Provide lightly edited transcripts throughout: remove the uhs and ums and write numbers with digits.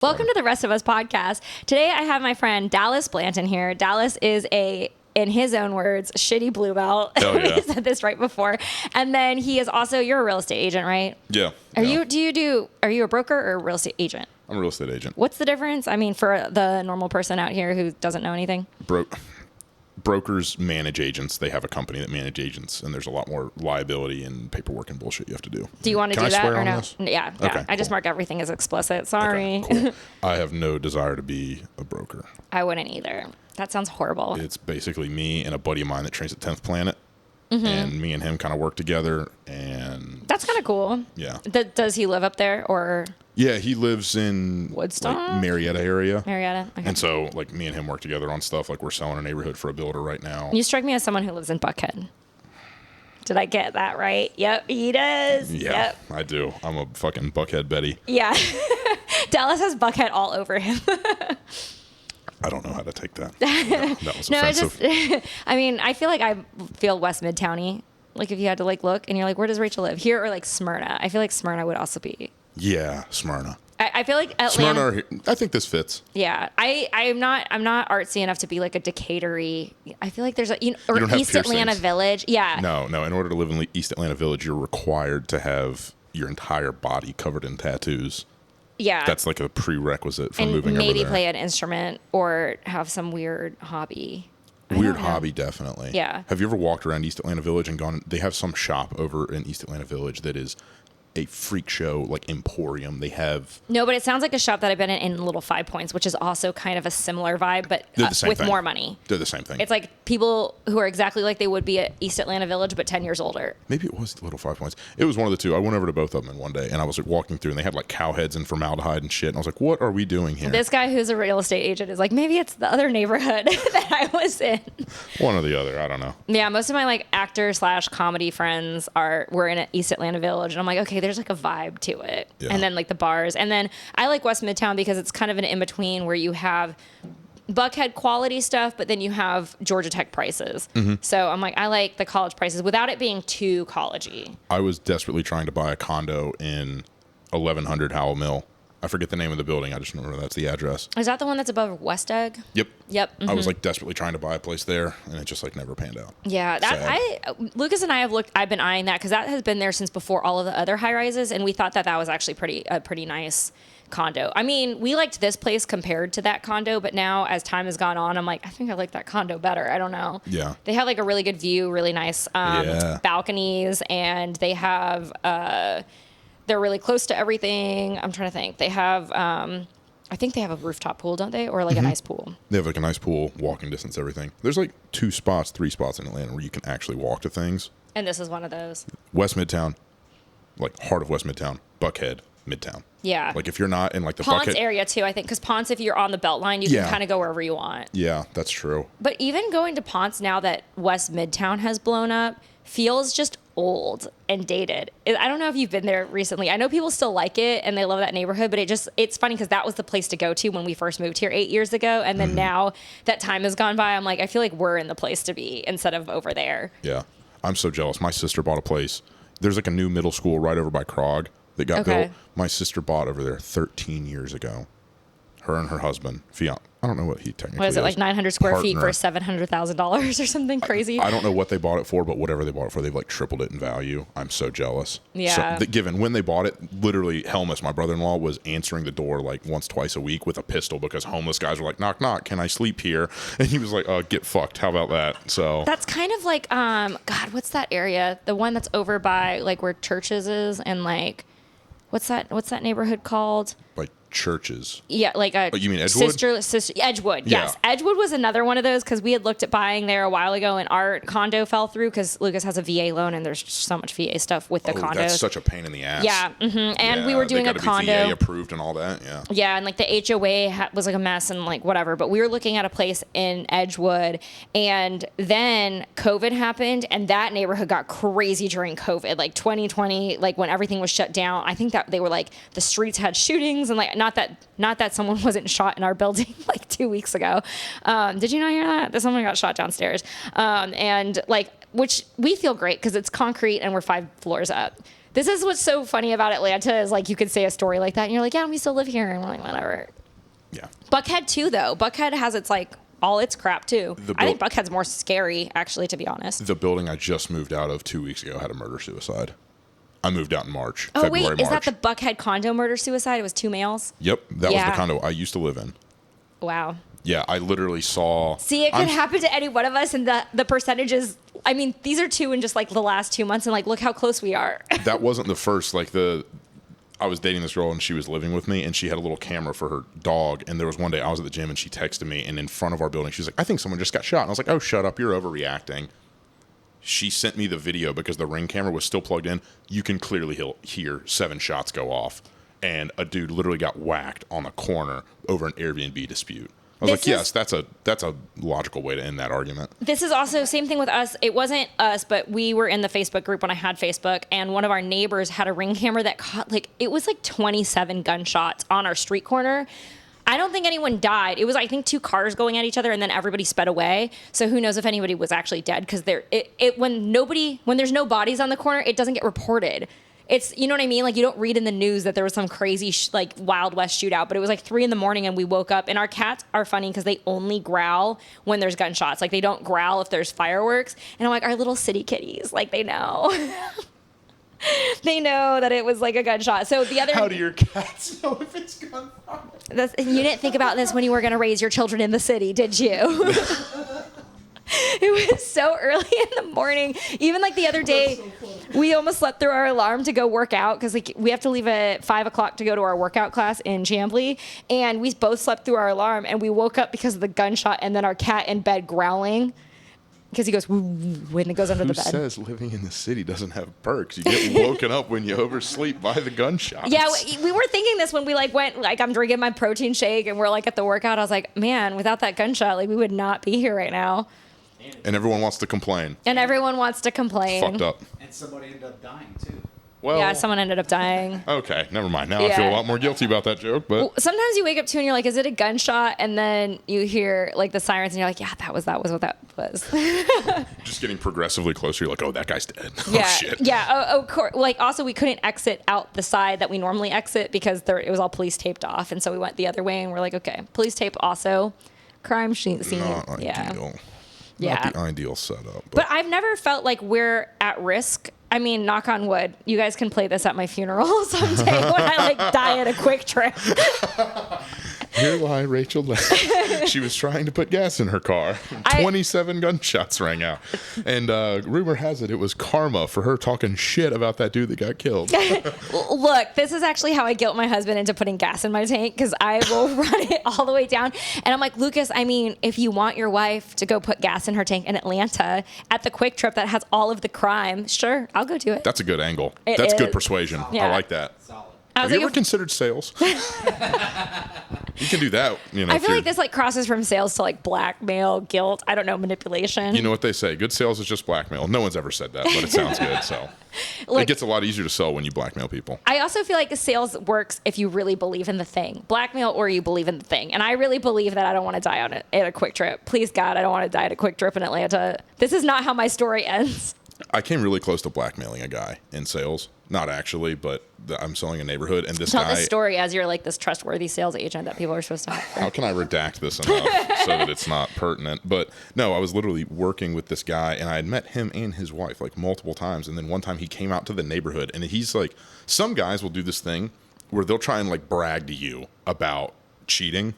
Welcome to the Rest of Us podcast. Today I have my friend Dallas Blanton here. Dallas is in his own words, shitty blue belt. Oh, yeah. We said this right before. And then he is also, you're a real estate agent, right? Yeah. Are you a broker or a real estate agent? I'm a real estate agent. What's the difference? I mean, for the normal person out here who doesn't know anything. Brokers manage agents. They have a company that manage agents, and there's a lot more liability and paperwork and bullshit you have to do. Do you want to Can do I that swear or on no? this? Yeah. Okay, I just cool. mark everything as explicit. Sorry. Okay, cool. I have no desire to be a broker. I wouldn't either. That sounds horrible. It's basically me and a buddy of mine that trains at 10th Planet, and me and him kind of work together, and That's kind of cool. yeah. Does he live up there or Yeah, he lives in Woodstock? like Marietta area. Marietta? Okay. And so, like, me and him work together on stuff. Like, we're selling a neighborhood for a builder right now. You strike me as someone who lives in Buckhead. Did I get that right? Yep, he does. Yeah, Yep. I do. I'm a fucking Buckhead Betty. Yeah. Dallas has Buckhead all over him. I don't know how to take that. Yeah, that was No, offensive. I mean, I feel like I feel West Midtowny. Like if you had to like look and you're like, where does Rachel live? Here or like Smyrna? I feel like Smyrna would also be. Yeah, Smyrna. I feel like Atlanta. Smyrna. I think this fits. Yeah, I'm not artsy enough to be like a Decatur-y. I feel like there's a or don't have East Atlanta piercings. Village. Yeah. No. In order to live in East Atlanta Village, you're required to have your entire body covered in tattoos. Yeah. That's like a prerequisite for and moving over maybe there. play an instrument or have some weird hobby. Weird don't know. hobby, definitely. Yeah. Have you ever walked around East Atlanta Village and gone? They have some shop over in East Atlanta Village that is a freak show, like emporium. They have. No, but it sounds like a shop that I've been in Little 5 Points, which is also kind of a similar vibe, but They're the same with thing. more money. They're the same thing. It's like people who are exactly like they would be at East Atlanta Village, but 10 years older. Maybe it was Little 5 Points. It was one of the two. I went over to both of them in one day, and I was like walking through, and they had like cow heads and formaldehyde and shit. And I was like, "What are we doing here?" This guy who's a real estate agent is like, maybe it's the other neighborhood that I was in. One or the other. I don't know. Yeah, most of my like actor/comedy friends were in East Atlanta Village, and I'm like, okay, there's like a vibe to it. Yeah. And then like the bars, and then I like West Midtown because it's kind of an in between where you have Buckhead quality stuff, but then you have Georgia Tech prices. So I'm like, I like the college prices without it being too collegey. I was desperately trying to buy a condo in 1100 Howell Mill. I forget the name of the building. I just remember that's the address. Is that the one that's above West Egg? Yep. Yep. I was like desperately trying to buy a place there, and it just like never panned out. Yeah, Lucas and I I've been eyeing that because that has been there since before all of the other high rises, and we thought that was actually a pretty nice condo. I mean, we liked this place compared to that condo, but now as time has gone on, I'm like, I think I like that condo better. I don't know. Yeah. They have like a really good view, really nice balconies, and they have they're really close to everything. I'm trying to think. They have I think they have a rooftop pool, don't they? Or like a nice pool. They have like a nice pool, walking distance, everything. There's like 3 spots in Atlanta where you can actually walk to things. And this is one of those. West Midtown, like heart of West Midtown, Buckhead, Midtown. Yeah. Like if you're not in like the Ponce Buckhead area too, I think, because Ponce, if you're on the Beltline, you can kind of go wherever you want. Yeah, that's true. But even going to Ponce now that West Midtown has blown up feels just old and dated. I don't know if you've been there recently. I know people still like it and they love that neighborhood, but it's funny because that was the place to go to when we first moved here 8 years ago. And then now that time has gone by, I'm like, I feel like we're in the place to be instead of over there. Yeah. I'm so jealous. My sister bought a place. There's like a new middle school right over by Krog that got built. My sister bought over there 13 years ago. Her and her husband, fiance. I don't know what he technically is. What is it, like 900 square feet for Partner. $700,000 or something crazy? I don't know what they bought it for, but whatever they bought it for, they've like tripled it in value. I'm so jealous. Yeah. So, given when they bought it, literally Helmus, my brother-in-law, was answering the door like once, twice a week with a pistol because homeless guys were like, knock, knock, can I sleep here? And he was like, get fucked. How about that? So That's kind of like, God, what's that area? The one that's over by like where Churches is and like, what's that neighborhood called? like churches. Yeah, like a you mean Edgewood? sister Edgewood. Yeah. Yes, Edgewood was another one of those because we had looked at buying there a while ago, and our condo fell through because Lucas has a VA loan, and there's so much VA stuff with the condos. That's such a pain in the ass. Yeah, and Yeah, we were doing they a gotta condo. be VA approved and all that. Yeah. Yeah, and like the HOA was like a mess and like whatever. But we were looking at a place in Edgewood, and then COVID happened, and that neighborhood got crazy during COVID, like 2020, like when everything was shut down. I think that they were like the streets had shootings, and like not that someone wasn't shot in our building like 2 weeks ago. Did you not hear that someone got shot downstairs? And like, which we feel great because it's concrete and we're 5 floors up. This is what's so funny about Atlanta is like you could say a story like that and you're like, yeah, we still live here. And we're like, whatever. Yeah. Buckhead too, though. Buckhead has its like all its crap too. I think Buckhead's more scary, actually, to be honest. The building I just moved out of 2 weeks ago had a murder-suicide. I moved out in March. Oh, February, wait, is March. that the Buckhead condo murder-suicide? It was 2 males? Yep, that was the condo I used to live in. Wow. Yeah, I literally saw... See, it could happen to any one of us, and the percentages... I mean, these are 2 in just, like, the last 2 months, and, like, look how close we are. That wasn't the first, like, I was dating this girl, and she was living with me, and she had a little camera for her dog, and there was one day I was at the gym, and she texted me, and in front of our building, she was like, I think someone just got shot. And I was like, oh, shut up, you're overreacting. She sent me the video because the Ring camera was still plugged in. You can clearly hear 7 shots go off, and a dude literally got whacked on the corner over an Airbnb dispute. I was like, yes, that's a logical way to end that argument. This is also same thing with us. It wasn't us, but we were in the Facebook group when I had Facebook, and one of our neighbors had a Ring camera that caught it was like 27 gunshots on our street corner. I don't think anyone died. It was, I think, 2 cars going at each other, and then everybody sped away. So who knows if anybody was actually dead? Because when there's no bodies on the corner, it doesn't get reported. It's, you know what I mean? Like, you don't read in the news that there was some crazy, Wild West shootout, but it was like 3 a.m. and we woke up, and our cats are funny because they only growl when there's gunshots. Like, they don't growl if there's fireworks. And I'm like, our little city kitties, like, they know. They know that it was like a gunshot. So the other... How do your cats know if it's gunfire? You didn't think about this when you were going to raise your children in the city, did you? It was so early in the morning. Even like the other day, we almost slept through our alarm to go work out because like we have to leave at 5 o'clock to go to our workout class in Chamblee. And we both slept through our alarm, and we woke up because of the gunshot and then our cat in bed growling. Because he goes, woo, when it goes under the bed. Who says living in the city doesn't have perks? You get woken up when you oversleep by the gunshots. Yeah, we were thinking this when we went, I'm drinking my protein shake and we're at the workout. I was like, man, without that gunshot, we would not be here right now. And everyone wants to complain. Fucked up. And somebody ended up dying, too. Well, yeah, someone ended up dying. Okay, never mind. Now I feel a lot more guilty about that joke. But well, sometimes you wake up too and you're like, is it a gunshot? And then you hear the sirens and you're like, yeah, that was what that was. Just getting progressively closer. You're like, oh, that guy's dead. Yeah. Oh, shit. Yeah. Also, we couldn't exit out the side that we normally exit because it was all police taped off. And so we went the other way and we're like, okay, police tape also. Crime scene. Not ideal. Yeah. Not the ideal setup. But I've never felt like we're at risk. I mean, knock on wood. You guys can play this at my funeral someday when I die at a quick trip. Here lie Rachel. She was trying to put gas in her car. 27 gunshots rang out. And rumor has it was karma for her talking shit about that dude that got killed. Look, this is actually how I guilt my husband into putting gas in my tank because I will run it all the way down. And I'm like, Lucas, I mean, if you want your wife to go put gas in her tank in Atlanta at the quick trip that has all of the crime, sure, I'll go do it. That's a good angle. That's good persuasion. Yeah. I like that. Solid. Have you ever considered sales? You can do that. I feel like this crosses from sales to blackmail, guilt. I don't know, manipulation. You know what they say? Good sales is just blackmail. No one's ever said that, but it sounds good. So it gets a lot easier to sell when you blackmail people. I also feel like sales works if you really believe in the thing. Blackmail or you believe in the thing. And I really believe that I don't want to die on it at a quick trip. Please, God, I don't want to die at a quick trip in Atlanta. This is not how my story ends. I came really close to blackmailing a guy in sales. Not actually, but I'm selling a neighborhood, and this Tell guy... the story as you're this trustworthy sales agent that people are supposed to have. How can I redact this enough so that it's not pertinent? But no, I was literally working with this guy, and I had met him and his wife multiple times, and then one time he came out to the neighborhood, and he's some guys will do this thing where they'll try and brag to you about cheating,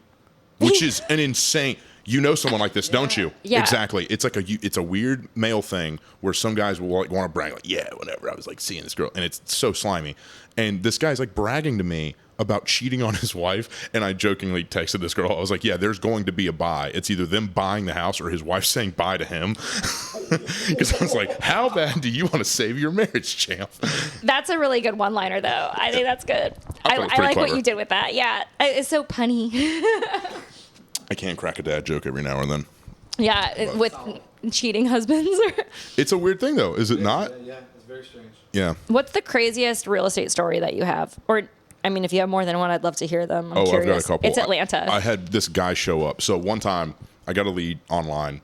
which is an insane... You know someone like this, don't you? Yeah. Exactly. It's it's a weird male thing where some guys will want to brag, yeah, whatever. I was seeing this girl, and it's so slimy. And this guy's because to me about cheating on his wife, and I jokingly texted this girl. I was like, yeah, there's going to be a buy. It's either them buying the house or his wife saying bye to him. Because I was like, how bad do you want to save your marriage, champ? That's a really good one-liner, though. I think that's good. I like clever. what you did with that. Yeah, it's so punny. I can crack a dad joke every now and then. Yeah, with cheating husbands. It's a weird thing, though, is it not? Yeah, it's very strange. Yeah. What's the craziest real estate story that you have? Or, I mean, if you have more than one, I'd love to hear them. I'm curious. I've got a couple. It's Atlanta. I had this guy show up. So one time, I got a lead online,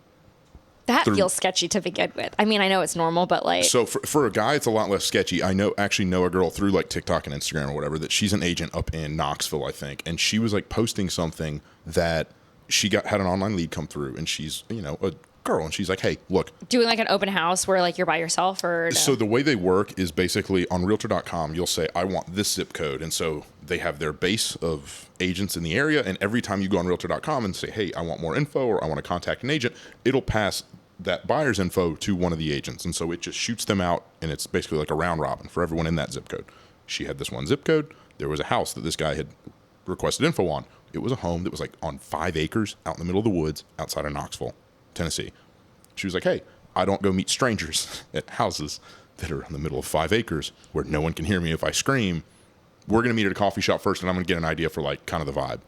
That feels sketchy to begin with. I mean, I know it's normal, but like. So for a guy, it's a lot less sketchy. I actually know a girl through like TikTok and Instagram or whatever that she's an agent up in Knoxville, I think, and she was like posting something that she had an online lead come through, and she's a girl, and she's like, hey, look, doing like an open house where like you're by yourself, or no? So the way they work is basically on realtor.com, you'll say, I want this zip code. And so they have their base of agents in the area. And every time you go on realtor.com and say, hey, I want more info, or I want to contact an agent, it'll pass that buyer's info to one of the agents. And so it just shoots them out. And it's basically like a round robin for everyone in that zip code. She had this one zip code. There was a house that this guy had requested info on. It was a home that was like on 5 acres out in the middle of the woods outside of Knoxville, Tennessee. She was like, hey, I don't go meet strangers at houses that are in the middle of 5 acres where no one can hear me if I scream. We're going to meet at a coffee shop first, and I'm going to get an idea for like kind of the vibe.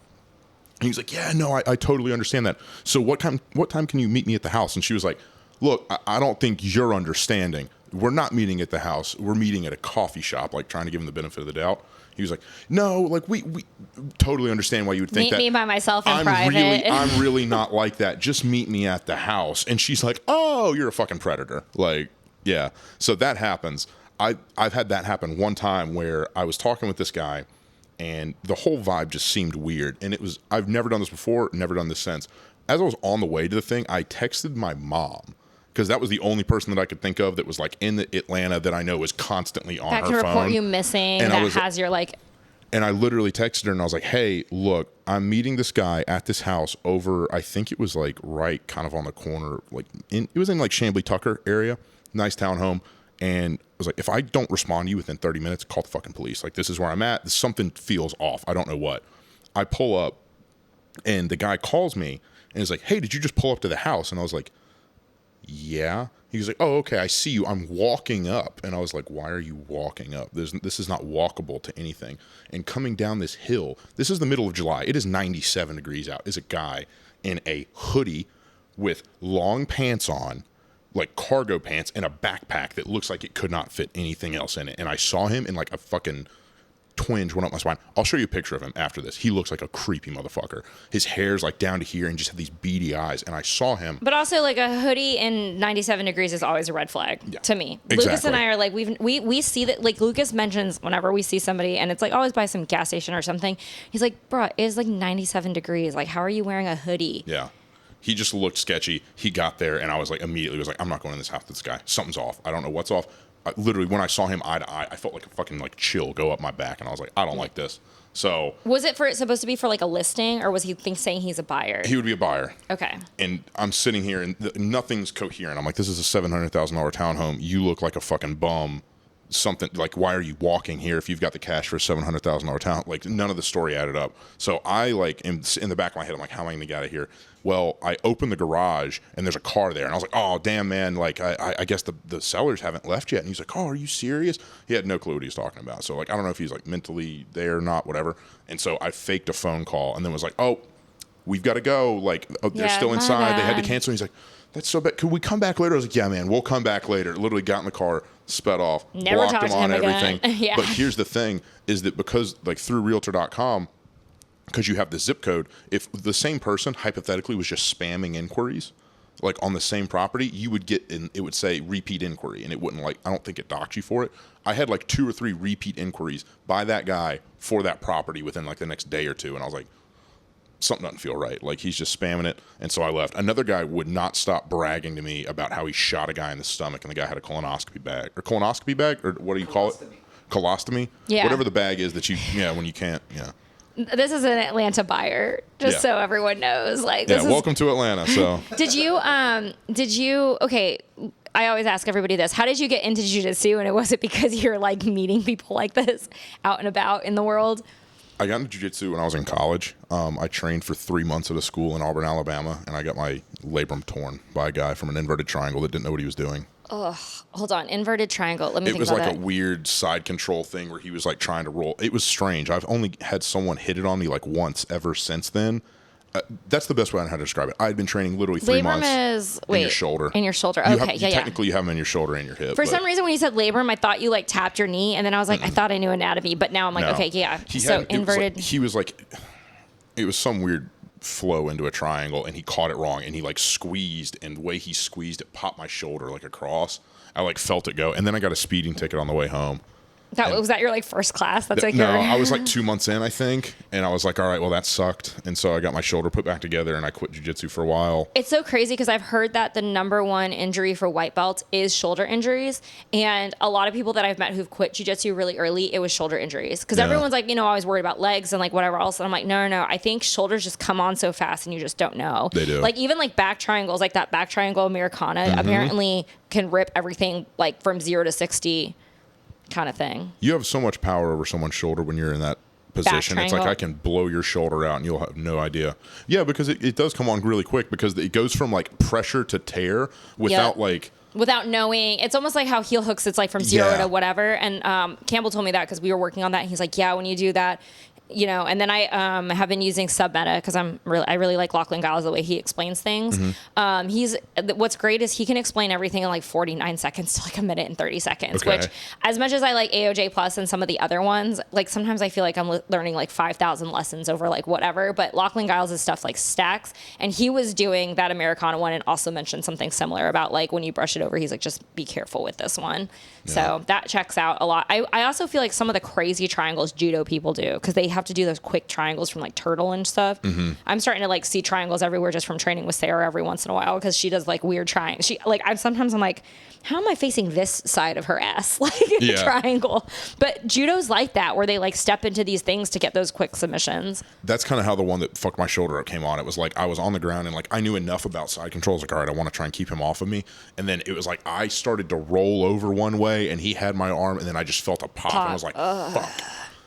And he's like, yeah, no, I totally understand that. So what time can you meet me at the house? And she was like, look, I don't think you're understanding. We're not meeting at the house. We're meeting at a coffee shop, like trying to give him the benefit of the doubt. He was like, no, like we totally understand why you would think meet that. me by myself in private. I'm really not like that. Just meet me at the house. And she's like, oh, you're a fucking predator. Like, yeah. So that happens. I've had that happen one time where I was talking with this guy, and the whole vibe just seemed weird. And I've never done this before, never done this since. As I was on the way to the thing, I texted my mom, because that was the only person that I could think of that was like in Atlanta that I know was constantly on her phone. That can report you missing, and has your like. And I literally texted her and I was like, hey, look, I'm meeting this guy at this house over, I think it was like right kind of on the corner, like it was in like Chamblee Tucker area, nice townhome. And I was like, if I don't respond to you within 30 minutes, call the fucking police. Like, this is where I'm at. Something feels off. I don't know what. I pull up and the guy calls me and he's like, hey, did you just pull up to the house? And I was like, yeah. He was like, oh, okay, I see you. I'm walking up. And I was like, why are you walking up? This is not walkable to anything. And coming down this hill, this is the middle of July. It is 97 degrees out. Is a guy in a hoodie with long pants on, like cargo pants, and a backpack that looks like it could not fit anything else in it. And I saw him in like a fucking twinge went up my spine. I'll show you a picture of him after this. He looks like a creepy motherfucker. His hair's like down to here and just had these beady eyes. And I saw him. But also, like, a hoodie in 97 degrees is always a red flag to me. Exactly. Lucas and I are like, we see that, like, Lucas mentions whenever we see somebody and it's like always by some gas station or something. He's like, bro, it's like 97 degrees. Like, how are you wearing a hoodie? Yeah. He just looked sketchy. He got there and I was like, immediately was like, I'm not going in this house with this guy. Something's off. I don't know what's off. Literally, when I saw him eye to eye, I felt like a fucking like chill go up my back, and I was like, I don't like this. So was it supposed to be for like a listing, or was he saying he's a buyer? He would be a buyer. Okay. And I'm sitting here, and nothing's coherent. I'm like, this is a $700,000 townhome. You look like a fucking bum. Something like, why are you walking here if you've got the cash for a $700,000 town? Like, none of the story added up. So I like in the back of my head, I'm like, how am I going to get out of here? Well, I opened the garage and there's a car there, and I was like, oh damn, man, like I guess the sellers haven't left yet. And he's like, oh, are you serious? He had no clue what he was talking about. So like, I don't know if he's like mentally there or not, whatever. And so I faked a phone call and then was like, oh, we've got to go. Like, oh, they're still inside. They had to cancel. And he's like, that's so bad. Could we come back later? I was like, yeah, man, we'll come back later. Literally got in the car, sped off, never blocked talked him to on him everything. Again. Yeah. But here's the thing is that because like through realtor.com, because you have the zip code, if the same person hypothetically was just spamming inquiries like on the same property, you would get it would say repeat inquiry, and it wouldn't like, I don't think it docked you for it. I had like 2 or 3 repeat inquiries by that guy for that property within like the next day or two, and I was like, something doesn't feel right. Like, he's just spamming it. And so I left. Another guy would not stop bragging to me about how he shot a guy in the stomach, and the guy had a colonoscopy bag, or what do you call it? Colostomy? Yeah. Whatever the bag is that you, when you can't, This is an Atlanta buyer, just so everyone knows. Like, this is, welcome to Atlanta. So did you, okay, I always ask everybody this. How did you get into jiu-jitsu? And it wasn't because you're like meeting people like this out and about in the world? I got into jiu-jitsu when I was in college. I trained for 3 months at a school in Auburn, Alabama, and I got my labrum torn by a guy from an inverted triangle that didn't know what he was doing. Ugh, hold on. Inverted triangle. Let me think about it. It was like a weird side control thing where he was like trying to roll. It was strange. I've only had someone hit it on me like once ever since then. That's the best way I know how to describe it. I had been training literally 3 months. Labrum is, in your shoulder. In your shoulder. Okay, Technically, you have them in your shoulder and your hip. For some reason, when you said labrum, I thought you like tapped your knee, and then I was like, I thought I knew anatomy, but now I'm like, okay, yeah. So inverted. It was some weird flow into a triangle, and he caught it wrong, and he like squeezed, and the way he squeezed it popped my shoulder like across. I like felt it go, and then I got a speeding ticket on the way home. Was that your like first class? That's like No, your... I was like 2 months in, I think, and I was like, all right, well, that sucked. And so I got my shoulder put back together, and I quit jiu-jitsu for a while. It's so crazy because I've heard that the number one injury for white belts is shoulder injuries. And a lot of people that I've met who've quit jiu-jitsu really early, it was shoulder injuries. Because everyone's like, always worried about legs and like whatever else. And I'm like, no. I think shoulders just come on so fast and you just don't know. They do. Like even like back triangles, like that back triangle Americana apparently can rip everything like from 0 to 60 kind of thing. You have so much power over someone's shoulder when you're in that position. It's like I can blow your shoulder out and you'll have no idea. Yeah, because it does come on really quick because it goes from like pressure to tear without without knowing. It's almost like how heel hooks, it's like from 0 to whatever. And Campbell told me that because we were working on that. And he's like, yeah, when you do that, and then I have been using Submeta because I really like Lachlan Giles, the way he explains things. What's great is he can explain everything in like 49 seconds to like a minute and 30 seconds, which as much as I like AOJ Plus and some of the other ones, like sometimes I feel like I'm learning like 5,000 lessons over like whatever, but Lachlan Giles' stuff like stacks, and he was doing that Americana one and also mentioned something similar about like when you brush it over, he's like, just be careful with this one. Yeah. So that checks out a lot. I also feel like some of the crazy triangles judo people do because they have to do those quick triangles from like turtle and stuff. I'm starting to like see triangles everywhere just from training with Sarah every once in a while because she does like weird triangles. She like I'm like, how am I facing this side of her ass like in a triangle? But judo's like that where they like step into these things to get those quick submissions. That's kind of how the one that fucked my shoulder up came on. It was like I was on the ground and like I knew enough about side controls. Like, all right, I want to try and keep him off of me. And then it was like I started to roll over one way and he had my arm, and then I just felt a pop. And I was like, fuck.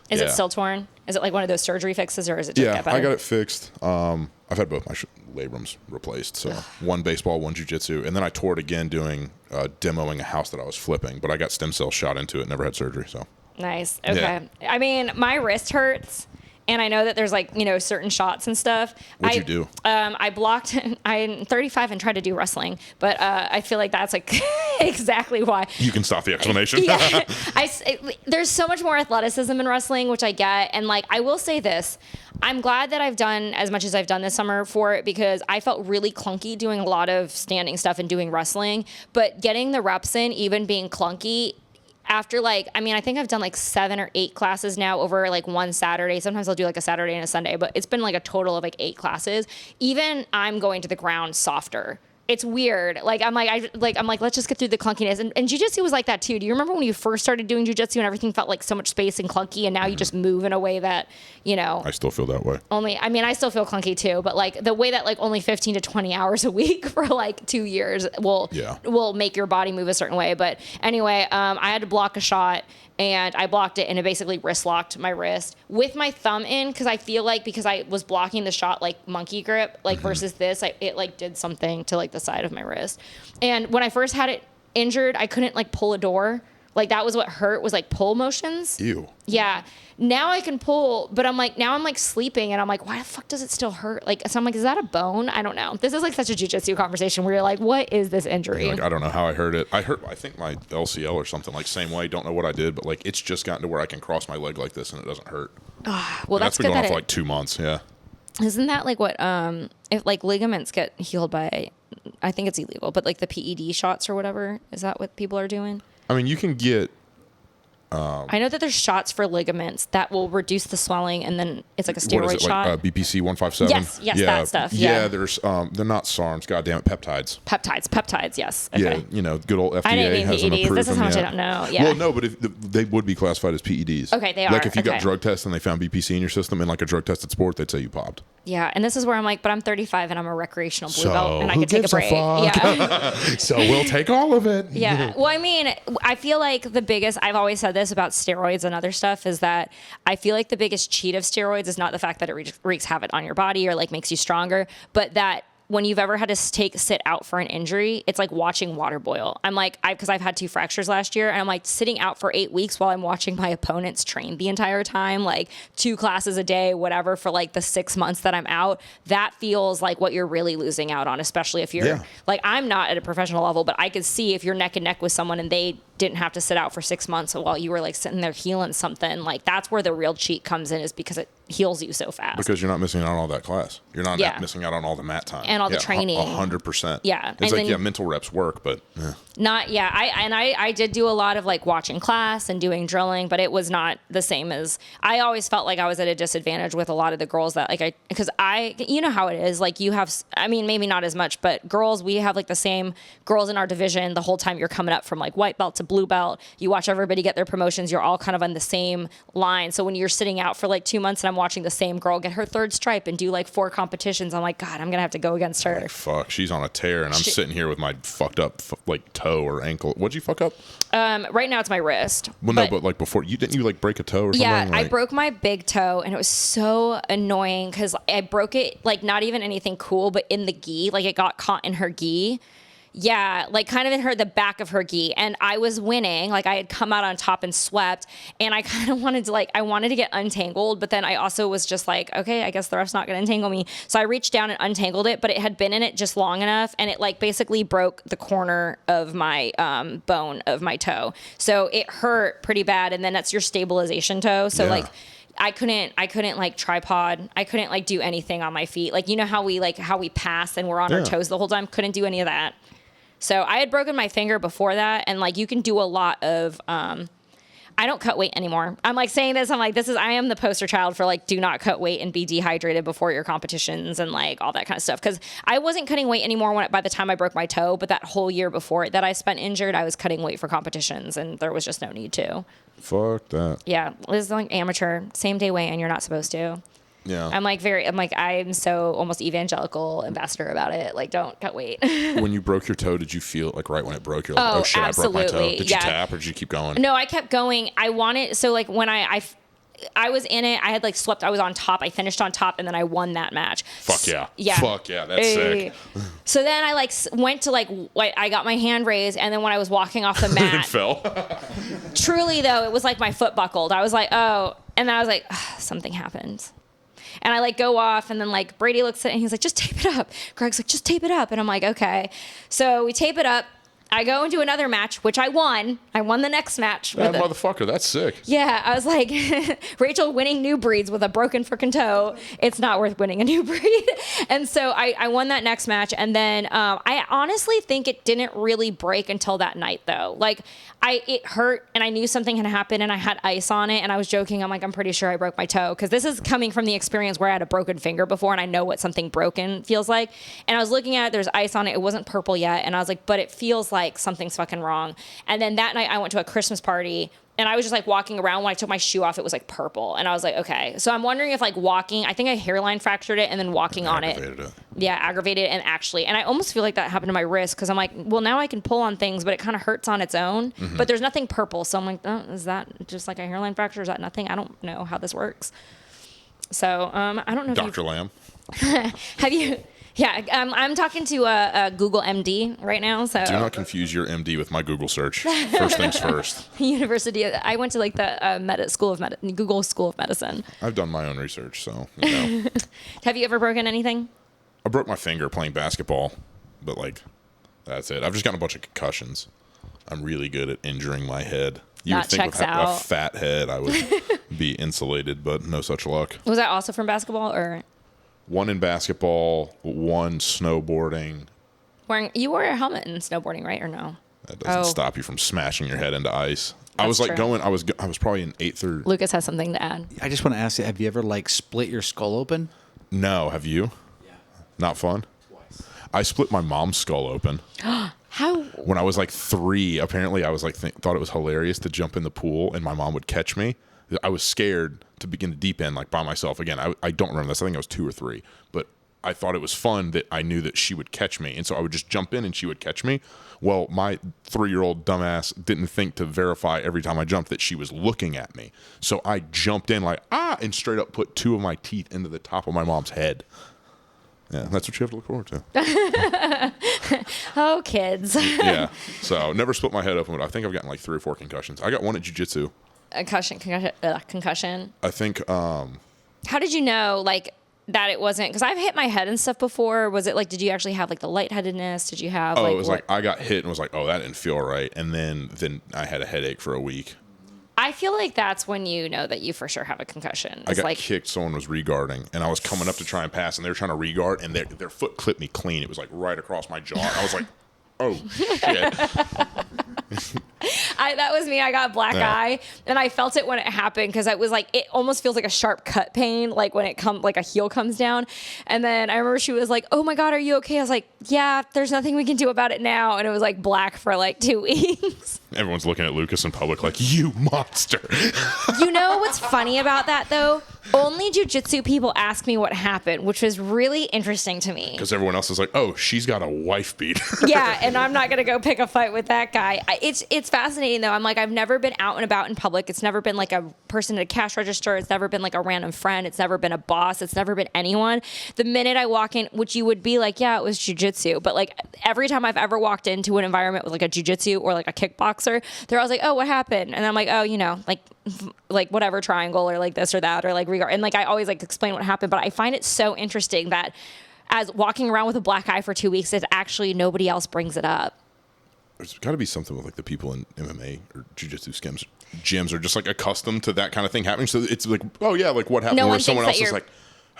Is it still torn? Is it like one of those surgery fixes, or is it just get better? I got it fixed. I've had both my labrums replaced. So one baseball, one jiu-jitsu. And then I tore it again doing demoing a house that I was flipping. But I got stem cells shot into it, never had surgery. So nice. Okay. Yeah. I mean, my wrist hurts. And I know that there's like, certain shots and stuff. What'd you do? I blocked, I'm 35 and tried to do wrestling, but I feel like that's like exactly why. You can stop the explanation. Yeah. There's so much more athleticism in wrestling, which I get. And like, I will say this, I'm glad that I've done as much as I've done this summer for it because I felt really clunky doing a lot of standing stuff and doing wrestling, but getting the reps in, even being clunky, after I think I've done like 7 or 8 classes now over like one Saturday. Sometimes I'll do like a Saturday and a Sunday, but it's been like a total of like 8 classes. Even I'm going to the ground softer. It's weird. I'm like, let's just get through the clunkiness. And jiu-jitsu was like that too. Do you remember when you first started doing jiu-jitsu and everything felt like so much space and clunky, and now you just move in a way that, I still feel that way. I still feel clunky too, but like the way that like only 15 to 20 hours a week for like 2 years will make your body move a certain way. But anyway, I had to block a shot. And I blocked it, and it basically wrist locked my wrist with my thumb in because I feel like because I was blocking the shot like monkey grip, like versus this, it like did something to like the side of my wrist. And when I first had it injured, I couldn't like pull a door. Like that was what hurt, was like pull motions. Ew. Yeah. Now I can pull, but I'm like sleeping and I'm like, why the fuck does it still hurt? Like, so I'm like, is that a bone? I don't know. This is like such a jiu-jitsu conversation where you're like, what is this injury? Like, I don't know how I hurt it. I think my LCL or something like same way. Don't know what I did, but like it's just gotten to where I can cross my leg like this and it doesn't hurt. Well, that's been good going on for like 2 months. Yeah. Isn't that like what, if like ligaments get healed by, I think it's illegal, but like the PED shots or whatever, is that what people are doing? I mean, you can get, I know that there's shots for ligaments that will reduce the swelling, and then it's like a steroid shot. Like BPC 157. Yes, that stuff. Yeah, there's they're not SARMs. God damn it, peptides. Peptides. Yes. Okay. Yeah, good old FDA I didn't has mean them PEDs. approved. This is how much I don't know. Yeah. Well, no, but they would be classified as PEDs. Okay, they are. Like if you got drug tests and they found BPC in your system in like a drug tested sport, they'd say you popped. Yeah, and this is where I'm like, but I'm 35 and I'm a recreational blue belt, and I could take a break. Yeah. So we'll take all of it. Yeah. Well, I mean, I feel like the biggest, I've always said this about steroids and other stuff, is that I feel like the biggest cheat of steroids is not the fact that it wreaks havoc on your body or like makes you stronger, but that when you've ever had to sit out for an injury, it's like watching water boil. I'm like, because I've had 2 fractures last year, and I'm like sitting out for 8 weeks while I'm watching my opponents train the entire time, like 2 classes a day, whatever, for like the 6 months that I'm out. That feels like what you're really losing out on, especially if you're like, I'm not at a professional level, but I could see if you're neck and neck with someone and they didn't have to sit out for 6 months while you were like sitting there healing something. Like that's where the real cheat comes in, is because it heals you so fast. Because you're not missing out on all that class. You're not Yeah. missing out on all the mat time. And all the training. 100%. Yeah. It's And like, then- mental reps work, but I did do a lot of like watching class and doing drilling, but it was not the same as, I always felt like I was at a disadvantage with a lot of the girls that like because you know how it is, like you have, I mean, maybe not as much, but girls, we have like the same girls in our division the whole time you're coming up from like white belt to blue belt. You watch everybody get their promotions. You're all kind of on the same line. So when you're sitting out for like 2 months and I'm watching the same girl get her 3rd stripe and do like 4 competitions, I'm like, God, I'm going to have to go against her. like, fuck, she's on a tear, and I'm sitting here with my fucked up like toe or ankle. What'd you fuck up? Right now it's my wrist. Well, no, but like before, didn't you like break a toe or something? Yeah, I Like, broke my big toe, and it was so annoying because I broke it, like, not even anything cool, but in the gi. Like, it got caught in her gi. Yeah, like, kind of in the back of her gi. And I was winning. Like, I had come out on top and swept, and I kind of wanted to, I wanted to get untangled, but then I also was just like, okay, I guess the ref's not going to untangle me. So I reached down and untangled it, but it had been in it just long enough, and it, like, basically broke the corner of my bone of my toe. So it hurt pretty bad, and then that's your stabilization toe. So, Yeah. like, I couldn't like tripod. I couldn't like do anything on my feet. Like, you know how we pass and we're on our Yeah. toes the whole time? Couldn't do any of that. So I had broken my finger before that, and like you can do a lot of I don't cut weight anymore. I'm like saying this, I'm like, I am the poster child for like, do not cut weight and be dehydrated before your competitions and like all that kind of stuff. Cause I wasn't cutting weight anymore by the time I broke my toe, but that whole year before that I spent injured, I was cutting weight for competitions, and there was just no need to. fuck that. Yeah. It was like amateur, same day weigh, and you're not supposed to. Yeah. I'm so almost evangelical ambassador about it. Like, don't cut weight. When you broke your toe, did you feel it like right when it broke? You're like, Oh, oh shit, I broke my toe. absolutely. Did you Yeah. tap or did you keep going? No, I kept going. I wanted, so like when I was in it, I had like swept, I was on top. I finished on top, and then I won that match. Fuck yeah. Yeah. Fuck yeah. That's sick. So then I like went to like, I got my hand raised, and then when I was walking off the It mat, fell. truly though, it was like my foot buckled. I was like, oh, and then I was like, ugh, something happened. And I like go off, and then like Brady looks at it and he's like, just tape it up. Greg's like, just tape it up. And I'm like, okay. So we tape it up. I go into another match, which I won. I won the next match. That with it. motherfucker, that's sick. Yeah, I was like, Rachel winning new breeds with a broken freaking toe. It's not worth winning a new breed. And so I won that next match. And then I honestly think it didn't really break until that night, though. Like, it hurt, and I knew something had happened, and I had ice on it. And I was joking. I'm like, I'm pretty sure I broke my toe, because this is coming from the experience where I had a broken finger before, and I know what something broken feels like. And I was looking at it. There's ice on it. It wasn't purple yet. And I was like, but it feels like something's fucking wrong. And then that night I went to a Christmas party, and I was just like walking around. When I took my shoe off, it was like purple. And I was like, okay. So I'm wondering if like walking, I think I hairline fractured it, and then walking on it. Yeah, aggravated. And I almost feel like that happened to my wrist, because I'm like, well, now I can pull on things, but it kind of hurts on its own. Mm-hmm. But there's nothing purple. So I'm like, oh, is that just like a hairline fracture? Is that nothing? I don't know how this works. So I don't know. Dr. Lamb. Have you? Yeah, I'm talking to a Google MD right now. So Do not confuse your MD with my Google search. First things first. University. I went to like the Google School of Medicine. I've done my own research, so you know. Have you ever broken anything? I broke my finger playing basketball, but like, that's it. I've just gotten a bunch of concussions. I'm really good at injuring my head. You That would think checks with a out. fat head I would be insulated, but no such luck. Was that also from basketball, or One in basketball, one snowboarding. you wore a helmet in snowboarding, right, or no? That doesn't Oh. stop you from smashing your head into ice. I That's was like true. going. I was probably in 8th or Lucas has something to add. I just want to ask you, have you ever like split your skull open? no. Have you? Yeah. Not fun. Twice. I split my mom's skull open How? when I was like 3. Apparently, I was like thought it was hilarious to jump in the pool and my mom would catch me. I was scared to begin the deep end like by myself. Again, I don't remember this. I think I was 2 or 3, but I thought it was fun that I knew that she would catch me, and so I would just jump in and she would catch me. Well, my 3-year-old dumbass didn't think to verify every time I jumped that she was looking at me. So I jumped in like, and straight up put 2 of my teeth into the top of my mom's head. Yeah, that's what you have to look forward to. Oh, kids. Yeah. So never split my head open, but I think I've gotten like 3 or 4 concussions. I got one at jiu-jitsu. Concussion. I think How did you know? Like, that it wasn't, because I've hit my head and stuff before. Was it like, did you actually have like the lightheadedness? Did you have it was like I got hit and was like, oh, that didn't feel right. And then I had a headache for a week. I feel like that's when you know that you for sure have a concussion. I got kicked. Someone was regarding, and I was coming up to try and pass, and they were trying to regard, and their foot clipped me clean. It was like right across my jaw. I was like, oh, shit. That was me. I got black eye, and I felt it when it happened, because it was like, it almost feels like a sharp cut pain, like when like a heel comes down. And then I remember she was like, oh my God, are you okay? I was like, yeah, there's nothing we can do about it now. And it was like black for like 2 weeks. Everyone's looking at Lucas in public like, you monster. You know what's funny about that, though? Only jiu-jitsu people ask me what happened, which was really interesting to me. Because everyone else is like, oh, she's got a wife beater. Yeah, and I'm not going to go pick a fight with that guy. It's fascinating, though. I'm like, I've never been out and about in public. It's never been like a person at a cash register. It's never been like a random friend. It's never been a boss. It's never been anyone. The minute I walk in, which you would be like, yeah, it was jiu-jitsu. But like every time I've ever walked into an environment with like a jiu-jitsu or like a kickboxer, they're always like, oh, what happened? And I'm like, oh, you know, like whatever, triangle or like this or that or like regard. And like I always like explain what happened. But I find it so interesting that as walking around with a black eye for 2 weeks, is actually nobody else brings it up. There's got to be something with like the people in MMA or jiu-jitsu gyms are just like accustomed to that kind of thing happening. So it's like, oh yeah, like what happened? No where one someone thinks else that is like,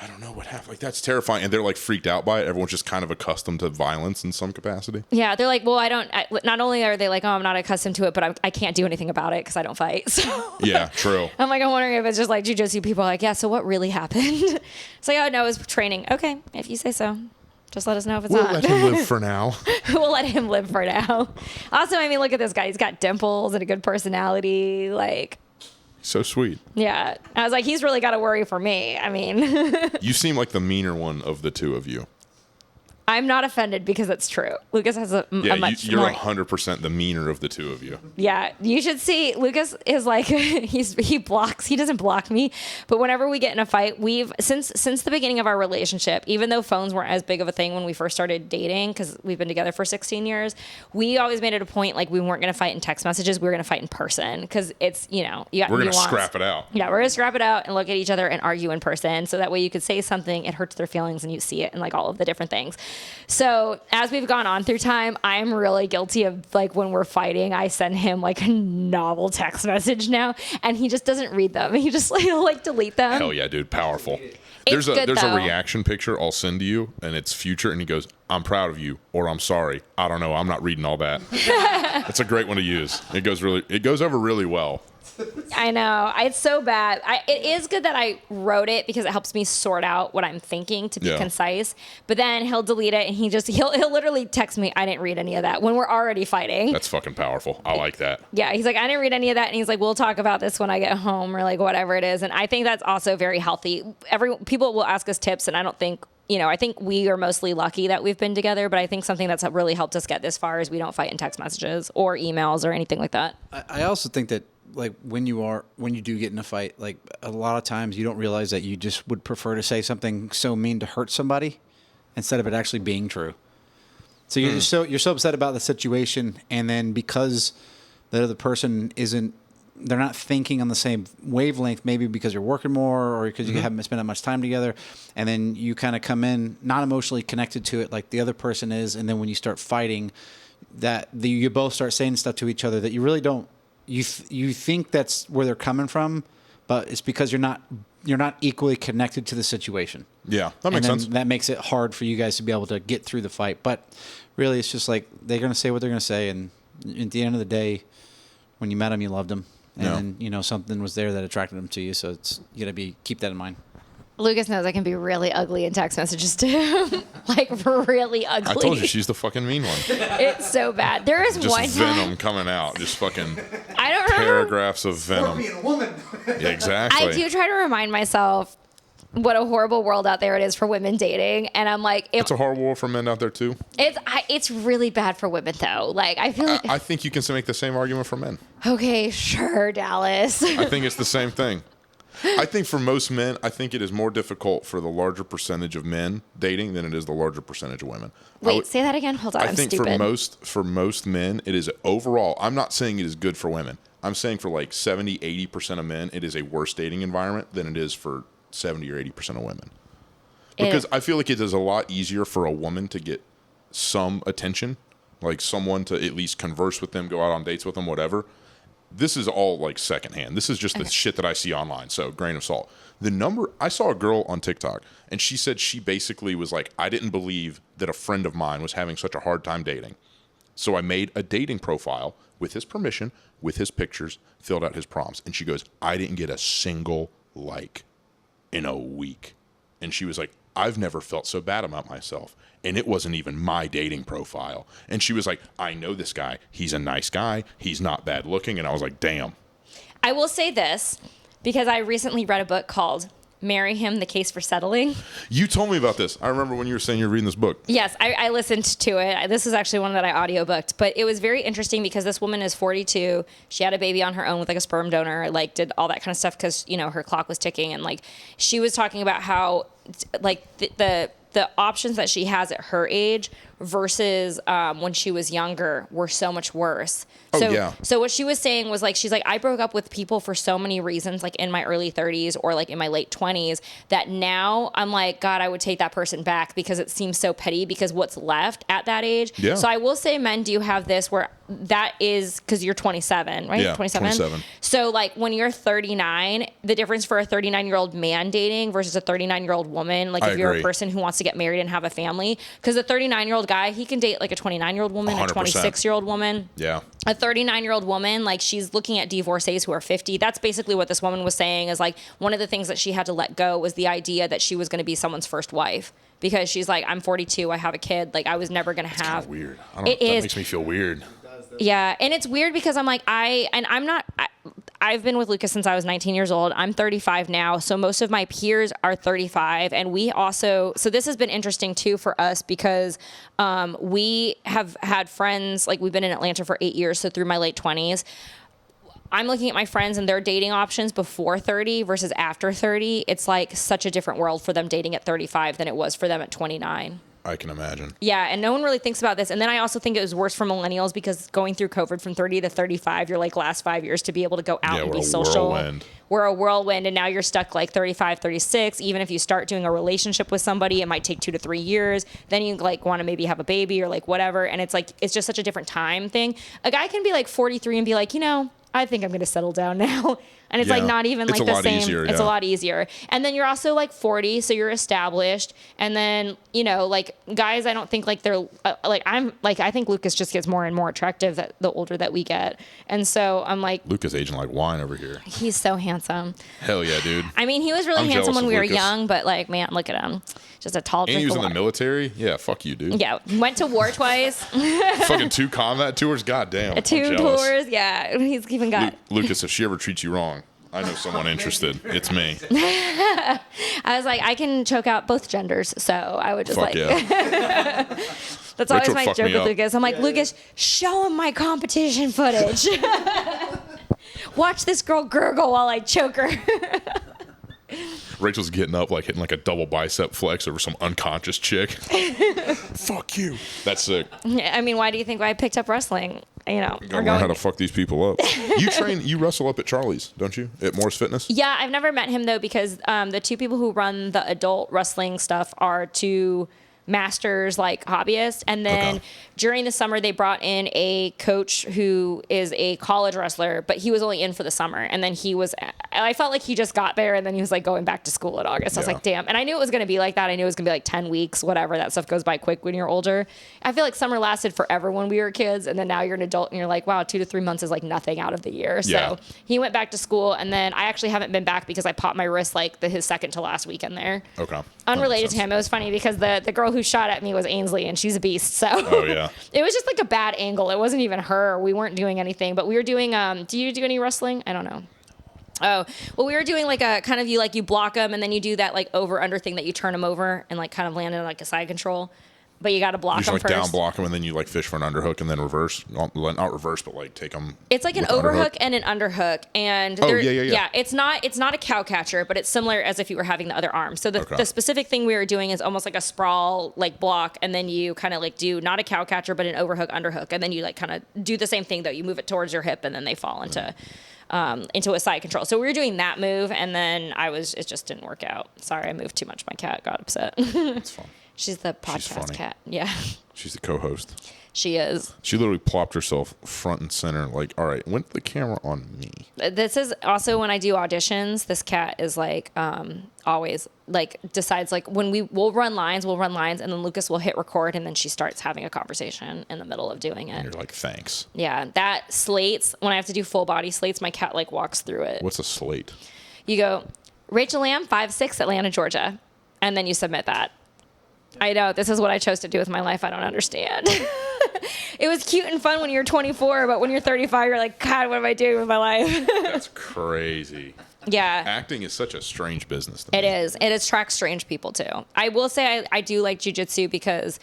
I don't know what happened. Like that's terrifying, and they're like freaked out by it. Everyone's just kind of accustomed to violence in some capacity. Yeah, they're like, well, not only are they like, oh, I'm not accustomed to it, but I can't do anything about it because I don't fight. So yeah, true. I'm like, I'm wondering if it's just like jiu-jitsu people are like, yeah, so what really happened? It's like, oh no, it was training. Okay, if you say so. Just let us know if it's We'll not. let him live for now. We'll let him live for now. Also, I mean, look at this guy. He's got dimples and a good personality. Like, so sweet. yeah. I was like, he's really got to worry for me. I mean. You seem like the meaner one of the two of you. I'm not offended because it's true. Lucas has a much you're more... 100% the meaner of the two of you. Yeah, you should see. Lucas is like he blocks. He doesn't block me, but whenever we get in a fight, we've since the beginning of our relationship, even though phones weren't as big of a thing when we first started dating, because we've been together for 16 years, we always made it a point like we weren't going to fight in text messages. We were going to fight in person because it's you got we're going to nuance. scrap it out. Yeah, we're going to scrap it out and look at each other and argue in person, so that way you could say something, it hurts their feelings, and you see it and like all of the different things. So as we've gone on through time, I'm really guilty of like when we're fighting, I send him like a novel text message now, and he just doesn't read them. He just he'll like delete them. Hell yeah, dude, powerful. It's there's good, a reaction picture I'll send to you, and it's future, and he goes, "I'm proud of you," or "I'm sorry." I don't know. I'm not reading all that. It's a great one to use. It goes over really well. I know. It's so bad. It is good that I wrote it because it helps me sort out what I'm thinking to be concise. But then he'll delete it and he'll literally text me, I didn't read any of that when we're already fighting. That's fucking powerful. I like that. Yeah. He's like, I didn't read any of that. And he's like, we'll talk about this when I get home or like whatever it is. And I think that's also very healthy. People will ask us tips, and I don't think, I think we are mostly lucky that we've been together, but I think something that's really helped us get this far is we don't fight in text messages or emails or anything like that. I also think that like when you do get in a fight, like a lot of times you don't realize that you just would prefer to say something so mean to hurt somebody instead of it actually being true. So you're so upset about the situation, and then because the other person they're not thinking on the same wavelength, maybe because you're working more or because you haven't spent that much time together, and then you kind of come in not emotionally connected to it like the other person is, and then when you start fighting, you both start saying stuff to each other that you really don't. You think that's where they're coming from, but it's because you're not equally connected to the situation. Yeah, that makes sense. That makes it hard for you guys to be able to get through the fight. But really, it's just like they're going to say what they're going to say, and at the end of the day, when you met them, you loved them, and then something was there that attracted them to you. So you got to keep that in mind. Lucas knows I can be really ugly in text messages to him. Like, really ugly. I told you, she's the fucking mean one. It's so bad. There is just one venom coming out. Just fucking I don't remember. Paragraphs of venom. Being a woman. Yeah, exactly. I do try to remind myself what a horrible world out there it is for women dating. And I'm like... It's a horrible world for men out there, too. It's really bad for women, though. Like, I feel like... I think you can make the same argument for men. Okay, sure, Dallas. I think it's the same thing. I think for most men, I think it is more difficult for the larger percentage of men dating than it is the larger percentage of women. Wait, say that again? Hold on, I'm stupid. I think for most men, it is overall, I'm not saying it is good for women. I'm saying for like 70, 80% of men, it is a worse dating environment than it is for 70 or 80% of women. Because I feel like it is a lot easier for a woman to get some attention, like someone to at least converse with them, go out on dates with them, whatever. This is all like secondhand. This is just the shit that I see online. So grain of salt. I saw a girl on TikTok and she said she basically was like, I didn't believe that a friend of mine was having such a hard time dating. So I made a dating profile with his permission, with his pictures, filled out his prompts. And she goes, I didn't get a single like in a week. And she was like, I've never felt so bad about myself. And it wasn't even my dating profile. And she was like, I know this guy. He's a nice guy. He's not bad looking. And I was like, damn. I will say this because I recently read a book called Marry Him, The Case for Settling. You told me about this. I remember when you were saying you were reading this book. Yes, I listened to it. This is actually one that I audiobooked, but it was very interesting because this woman is 42. She had a baby on her own with like a sperm donor, like did all that kind of stuff because, you know, her clock was ticking. And like she was talking about how like the options that she has at her age versus when she was younger were so much worse. So, yeah. So what she was saying was like, she's like, I broke up with people for so many reasons, like in my early 30s or like in my late 20s, that now I'm like, God, I would take that person back because it seems so petty because what's left at that age. Yeah. So I will say men do have this where that is because you're 27, right? Yeah, 27. So like when you're 39, the difference for a 39-year-old man dating versus a 39-year-old woman, like if you're a person who wants to get married and have a family, because a 39-year-old guy, he can date like a 29-year-old woman, 100%. a 26-year-old woman. Yeah. A 39-year-old woman, like she's looking at divorcees who are 50. That's basically what this woman was saying is like one of the things that she had to let go was the idea that she was going to be someone's first wife because she's like, I'm 42, I have a kid. Like I was never going to have. That's weird. It that is. makes me feel weird. Yeah. And it's weird because I'm like, I've been with Lucas since I was 19 years old. I'm 35 now. So most of my peers are 35. And we also, so this has been interesting too for us because we have had friends, like we've been in Atlanta for 8 years. So through my late 20s, I'm looking at my friends and their dating options before 30 versus after 30. It's like such a different world for them dating at 35 than it was for them at 29. I can imagine. Yeah, and no one really thinks about this. And then I also think it was worse for millennials because going through COVID from 30 to 35, you're like last 5 years to be able to go out and be social. Whirlwind. We're a whirlwind, and now you're stuck like 35, 36. Even if you start doing a relationship with somebody, it might take 2 to 3 years. Then you like want to maybe have a baby or like whatever. And it's like, it's just such a different time thing. A guy can be like 43 and be like, you know, I think I'm going to settle down now. And it's like not even like the same. Easier, it's a lot easier. And then you're also like 40, so you're established. And then, you know, like guys, I don't think like they're I think Lucas just gets more and more attractive the older that we get. And so I'm like, Lucas aging like wine over here. He's so handsome. Hell yeah, dude. I mean, he was really handsome when we were young, but like, man, look at him. Just a tall drink And he was of in the water. military? Yeah, fuck you, dude. Yeah, went to war twice. Fucking 2 combat tours? Goddamn. 2 tours, yeah. He's even got... Lucas, if she ever treats you wrong, I know someone interested. It's me. I was like, I can choke out both genders, so I would just Fuck yeah. That's always Rachel my fucked joke me with up. Lucas. I'm like, Lucas, show him my competition footage. Watch this girl gurgle while I choke her. Rachel's getting up, like hitting like a double bicep flex over some unconscious chick. Fuck you. That's sick. I mean, why do you think I picked up wrestling? You know, Gotta learn how to fuck these people up. You wrestle up at Charlie's, don't you? At Moore's Fitness? Yeah, I've never met him though because the 2 people who run the adult wrestling stuff are 2 masters, like hobbyists. And then during the summer, they brought in a coach who is a college wrestler, but he was only in for the summer. And then I felt like he just got there and then he was like going back to school in August. I was like, damn. And I knew it was going to be like that. I knew it was going to be like 10 weeks, whatever. That stuff goes by quick when you're older. I feel like summer lasted forever when we were kids. And then now you're an adult and you're like, wow, 2 to 3 months is like nothing out of the year. So he went back to school. And then I actually haven't been back because I popped my wrist like his second to last weekend there. Okay. Unrelated to him. It was funny because the girl who shot at me was Ainsley and she's a beast. So it was just like a bad angle. It wasn't even her. We weren't doing anything, but we were doing, do you do any wrestling? I don't know. Oh, well, we were doing like a kind of you block them and then you do that like over under thing that you turn them over and like kind of land in like a side control. but you got to block You them just like first. down block them and then you like fish for an underhook and then reverse. Not reverse, but like take them. It's like an overhook and an underhook, and yeah. It's not a cow catcher, but it's similar as if you were having the other arm. So the specific thing we were doing is almost like a sprawl like block, and then you kind of like do not a cow catcher, but an overhook underhook, and then you like kind of do the same thing though. You move it towards your hip, and then they fall into a side control. So we were doing that move, and then it just didn't work out. Sorry, I moved too much. My cat got upset. It's fun. She's the podcast cat. Yeah. She's the co-host. She is. She literally plopped herself front and center. Like, all right, went the camera on me. This is also when I do auditions. This cat is like always like decides like when we'll run lines, and then Lucas will hit record, and then she starts having a conversation in the middle of doing it. And you're like, thanks. Yeah, that slates. When I have to do full body slates, my cat like walks through it. What's a slate? You go, Rachel Lamb, 5'6", Atlanta, Georgia, and then you submit that. I know, this is what I chose to do with my life. I don't understand. It was cute and fun when you're 24, but when you're 35, you're like, God, what am I doing with my life? That's crazy. Yeah. Acting is such a strange business. To It me. is. It attracts strange people, too. I will say I do like jiu-jitsu because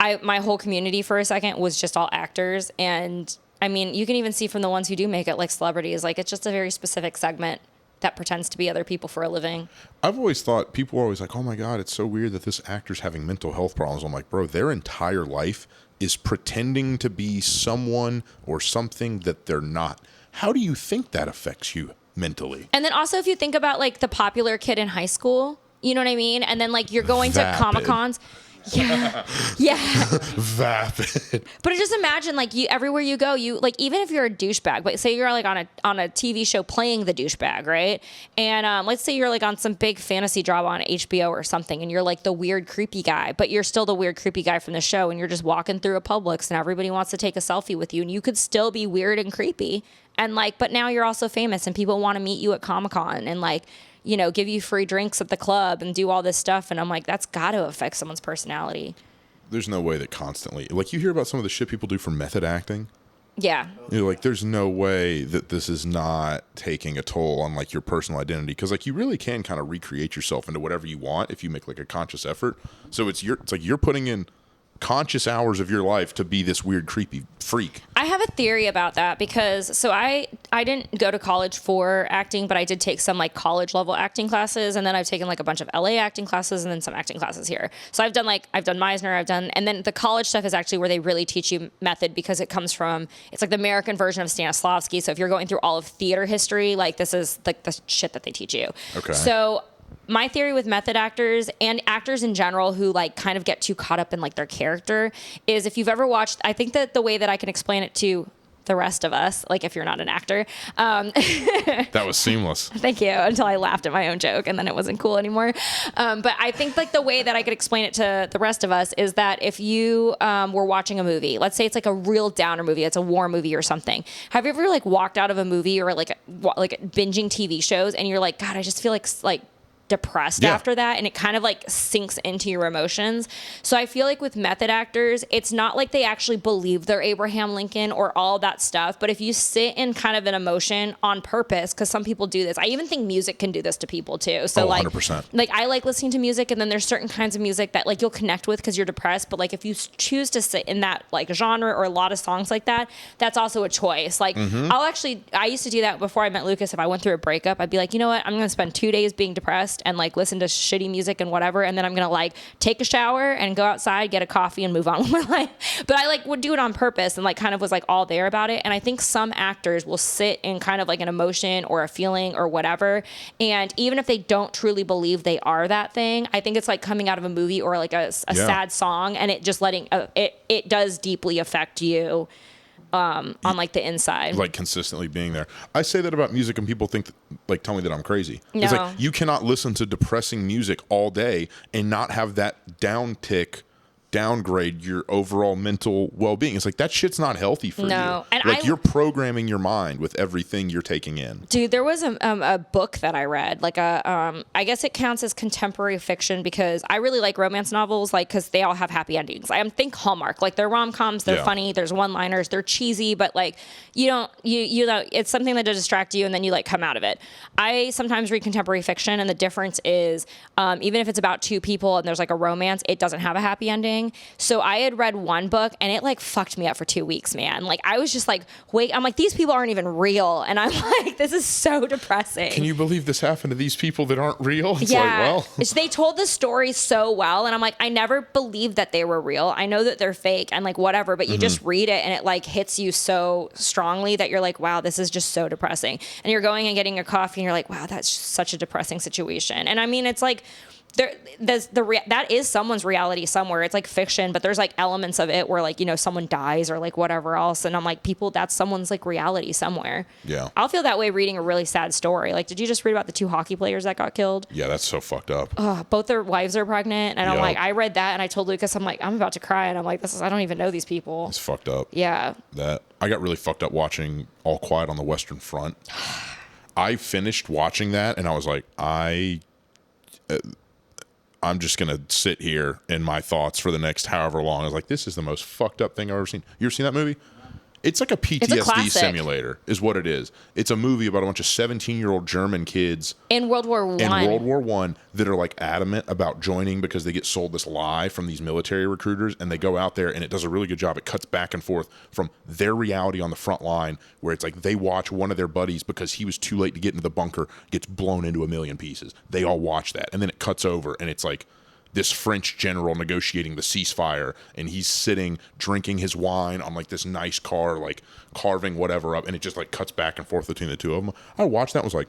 my whole community for a second was just all actors. And, I mean, you can even see from the ones who do make it, like celebrities, like it's just a very specific segment that pretends to be other people for a living. I've always thought, people are always like, oh my God, it's so weird that this actor's having mental health problems. I'm like, bro, their entire life is pretending to be someone or something that they're not. How do you think that affects you mentally? And then also if you think about like the popular kid in high school, you know what I mean? And then like you're going to Vapid. Comic-Cons. Yeah. Yeah. Vapid. But just imagine like you everywhere you go, you like even if you're a douchebag, but say you're like on a TV show playing the douchebag, right? And let's say you're like on some big fantasy drama on HBO or something, and you're like the weird creepy guy, but you're still the weird creepy guy from the show, and you're just walking through a Publix and everybody wants to take a selfie with you, and you could still be weird and creepy. And like, but now you're also famous and people want to meet you at Comic-Con and like, you know, give you free drinks at the club and do all this stuff. And I'm like, that's got to affect someone's personality. There's no way that constantly, like you hear about some of the shit people do for method acting. Yeah. You're like, there's no way that this is not taking a toll on like your personal identity. Because like you really can kind of recreate yourself into whatever you want if you make like a conscious effort. So it's like you're putting in conscious hours of your life to be this weird, creepy freak. I have a theory about that because so I didn't go to college for acting, but I did take some like college level acting classes, and then I've taken like a bunch of LA acting classes and then some acting classes here. So I've done Meisner, and then the college stuff is actually where they really teach you method because it comes from, it's like the American version of Stanislavski. So if you're going through all of theater history, like this is like the shit that they teach you. Okay. So my theory with method actors and actors in general who like kind of get too caught up in like their character is if you've ever watched, I think that the way that I can explain it to the rest of us, like if you're not an actor. That was seamless. Thank you. Until I laughed at my own joke and then it wasn't cool anymore. But I think like the way that I could explain it to the rest of us is that if you were watching a movie, let's say it's like a real downer movie, it's a war movie or something. Have you ever like walked out of a movie or like binging TV shows and you're like, God, I just feel like depressed after that, and it kind of like sinks into your emotions. So I feel like with method actors, it's not like they actually believe they're Abraham Lincoln or all that stuff, but if you sit in kind of an emotion on purpose, because some people do this. I even think music can do this to people too. So 100%. like I like listening to music, and then there's certain kinds of music that like you'll connect with because you're depressed, but like if you choose to sit in that like genre or a lot of songs like that, that's also a choice. Like I used to do that before I met Lucas. If I went through a breakup, I'd be like, you know what, I'm gonna spend 2 days being depressed and like listen to shitty music and whatever, and then I'm gonna like take a shower and go outside, get a coffee, and move on with my life. But I like would do it on purpose and like kind of was like all there about it. And I think some actors will sit in kind of like an emotion or a feeling or whatever, and even if they don't truly believe they are that thing, I think it's like coming out of a movie or like a sad song, and it just letting it does deeply affect you on like the inside, like consistently being there. I say that about music and people think like tell me that I'm crazy. No. It's like you cannot listen to depressing music all day and not have that downgrade your overall mental well-being. It's like that shit's not healthy for you. And like you're programming your mind with everything you're taking in. Dude, there was a book that I read, like I guess it counts as contemporary fiction because I really like romance novels, like because they all have happy endings. I think Hallmark, like they're rom-coms, they're funny, there's one-liners, they're cheesy, but like you know, it's something that does distract you, and then you like come out of it. I sometimes read contemporary fiction, and the difference is even if it's about two people and there's like a romance, it doesn't have a happy ending. depressing. So I had read one book and it like fucked me up for 2 weeks, man. Like I was just like, wait, I'm like, these people aren't even real. And I'm like, this is so depressing. Can you believe this happened to these people that aren't real? It's yeah. like, well. They told the story so well. And I'm like, I never believed that they were real. I know that they're fake and like whatever, but you just read it and it like hits you so strongly that you're like, wow, this is just so depressing. And you're going and getting a coffee and you're like, wow, that's such a depressing situation. And I mean, it's like, that is someone's reality somewhere. It's like fiction, but there's like elements of it where like, you know, someone dies or like whatever else. And I'm like, that's someone's like reality somewhere. Yeah. I'll feel that way reading a really sad story. Like, did you just read about the 2 hockey players that got killed? Yeah, that's so fucked up. Both their wives are pregnant. And I'm Yep. like, I read that and I told Lucas, I'm like, I'm about to cry. And I'm like, I don't even know these people. It's fucked up. Yeah. I got really fucked up watching All Quiet on the Western Front. I finished watching that and I was like, I'm just going to sit here in my thoughts for the next however long. I was like, this is the most fucked up thing I've ever seen. You ever seen that movie? It's like a PTSD classic. simulator is what it is. It's a movie about a bunch of 17-year-old German kids In World War I. in World War I that are like adamant about joining because they get sold this lie from these military recruiters, and they go out there and it does a really good job. It cuts back and forth from their reality on the front line where it's like they watch one of their buddies because he was too late to get into the bunker gets blown into a million pieces. They all watch that, and then it cuts over and it's like this French general negotiating the ceasefire, and he's sitting drinking his wine on like this nice car, like carving whatever up, and it just like cuts back and forth between the two of them. I watched that and was like,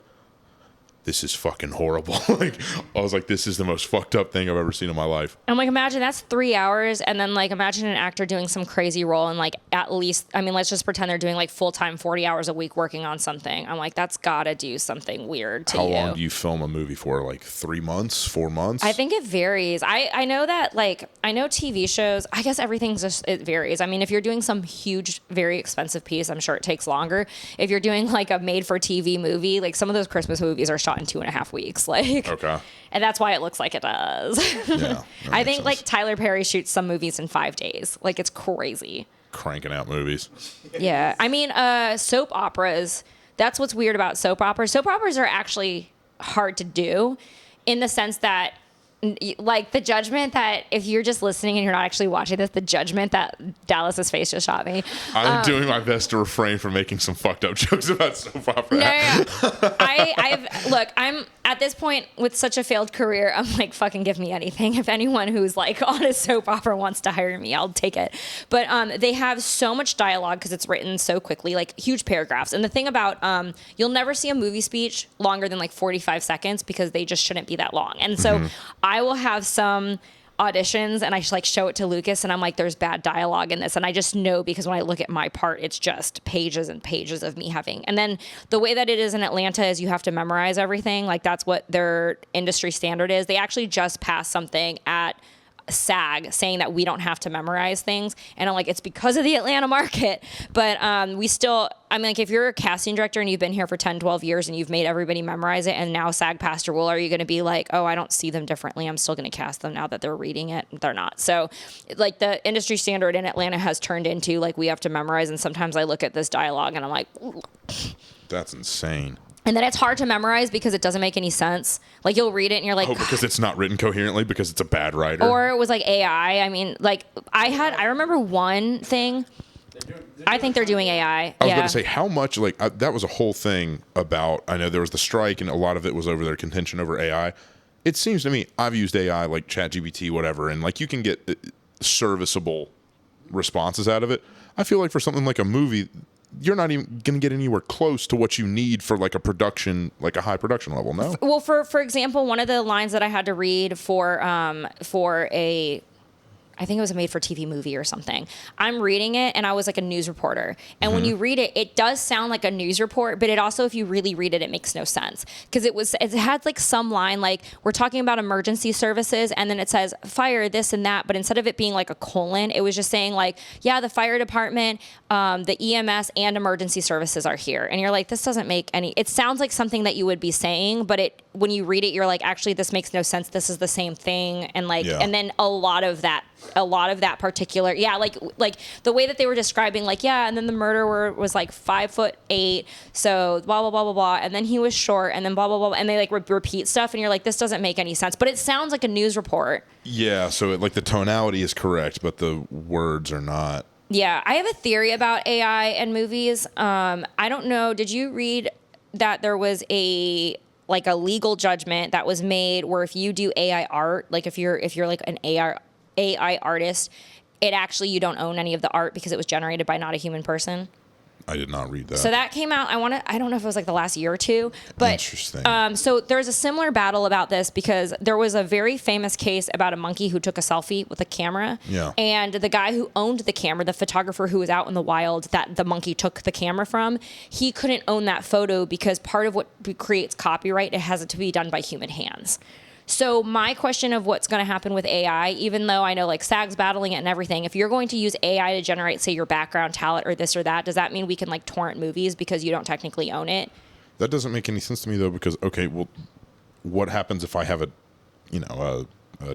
this is fucking horrible. Like, I was like, this is the most fucked up thing I've ever seen in my life. I'm like, imagine that's 3 hours. And then like, imagine an actor doing some crazy role and like, at least, I mean, let's just pretend they're doing like full-time 40 hours a week working on something. I'm like, that's gotta do something weird to you. How long do you film a movie for? Like 3 months, 4 months? I think it varies. I know that like, I know TV shows, I guess everything's just, it varies. I mean, if you're doing some huge, very expensive piece, I'm sure it takes longer. If you're doing like a made for TV movie, like some of those Christmas movies are shot in 2.5 weeks. Like, okay. And that's why it looks like it does. Yeah, I think like Tyler Perry shoots some movies in 5 days. Like it's crazy. Cranking out movies. Yeah. I mean, soap operas, that's what's weird about soap operas. Soap operas are actually hard to do in the sense that like the judgment that if you're just listening and you're not actually watching this, the judgment that Dallas's face just shot me. I'm doing my best to refrain from making some fucked up jokes about soap opera. No. Look, I'm at this point with such a failed career. I'm like, fucking give me anything. If anyone who's like on a soap opera wants to hire me, I'll take it. But they have so much dialogue because it's written so quickly, like huge paragraphs. And the thing about you'll never see a movie speech longer than like 45 seconds because they just shouldn't be that long. And so I will have some auditions and I just like show it to Lucas and I'm like, there's bad dialogue in this. And I just know because when I look at my part, it's just pages and pages of me having. And then the way that it is in Atlanta is you have to memorize everything. Like that's what their industry standard is. They actually just passed something at SAG saying that we don't have to memorize things. And I'm like, it's because of the Atlanta market. But we still, I mean, like if you're a casting director and you've been here for 10, 12 years and you've made everybody memorize it and now SAG passed your rule, are you going to be like, oh, I don't see them differently. I'm still going to cast them now that they're reading it? They're not. So like the industry standard in Atlanta has turned into like, we have to memorize. And sometimes I look at this dialogue and I'm like, That's insane. and then it's hard to memorize because it doesn't make any sense. Like you'll read it and you're like, Oh, because it's not written coherently because it's a bad writer. or it was like AI. I mean, like I remember one thing. I think they're doing AI. I was about to say how much like that was a whole thing about. I know there was the strike and a lot of it was over their contention over AI. It seems to me I've used AI like ChatGPT, whatever, and like you can get serviceable responses out of it. I feel like for something like a movie, you're not even going to get anywhere close to what you need for like a production, like a high production level. No. Well, for example, one of the lines that I had to read for a, I think it was a made-for-TV movie or something. I'm reading it, and I was like a news reporter. And when you read it, it does sound like a news report, but it also, if you really read it, it makes no sense. Because it had like some line like, we're talking about emergency services, and then it says fire, this and that. But instead of it being like a colon, it was just saying like, yeah, the fire department, the EMS, and emergency services are here. And you're like, this doesn't make any, it sounds like something that you would be saying, but when you read it, you're like, actually, this makes no sense. This is the same thing. And like, Yeah. and then a lot of that particular, like the way that they were describing, like, yeah, and then the murderer was like 5'8", so blah blah blah blah blah, and then he was short, and then blah blah blah, and they like repeat stuff, and you're like, this doesn't make any sense, but it sounds like a news report. Yeah, so like the tonality is correct, but the words are not. Yeah, I have a theory about AI and movies. I don't know. Did you read that there was a legal judgment that was made where if you do AI art, like if you're like an AI artist, it actually, you don't own any of the art because it was generated by not a human person? I did not read that. So that came out, I don't know if it was like the last year or two, but interesting. so there's a similar battle about this because there was a very famous case about a monkey who took a selfie with a camera. Yeah. And the guy who owned the camera, the photographer who was out in the wild that the monkey took the camera from, he couldn't own that photo because part of what creates copyright, it has to be done by human hands. So my question of what's going to happen with AI, even though I know like SAG's battling it and everything, if you're going to use AI to generate, say, your background talent or this or that, does that mean we can like torrent movies because you don't technically own it? That doesn't make any sense to me though, because okay, well, what happens if I have a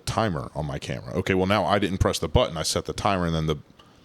timer on my camera? Okay, well now I didn't press the button, I set the timer, and then the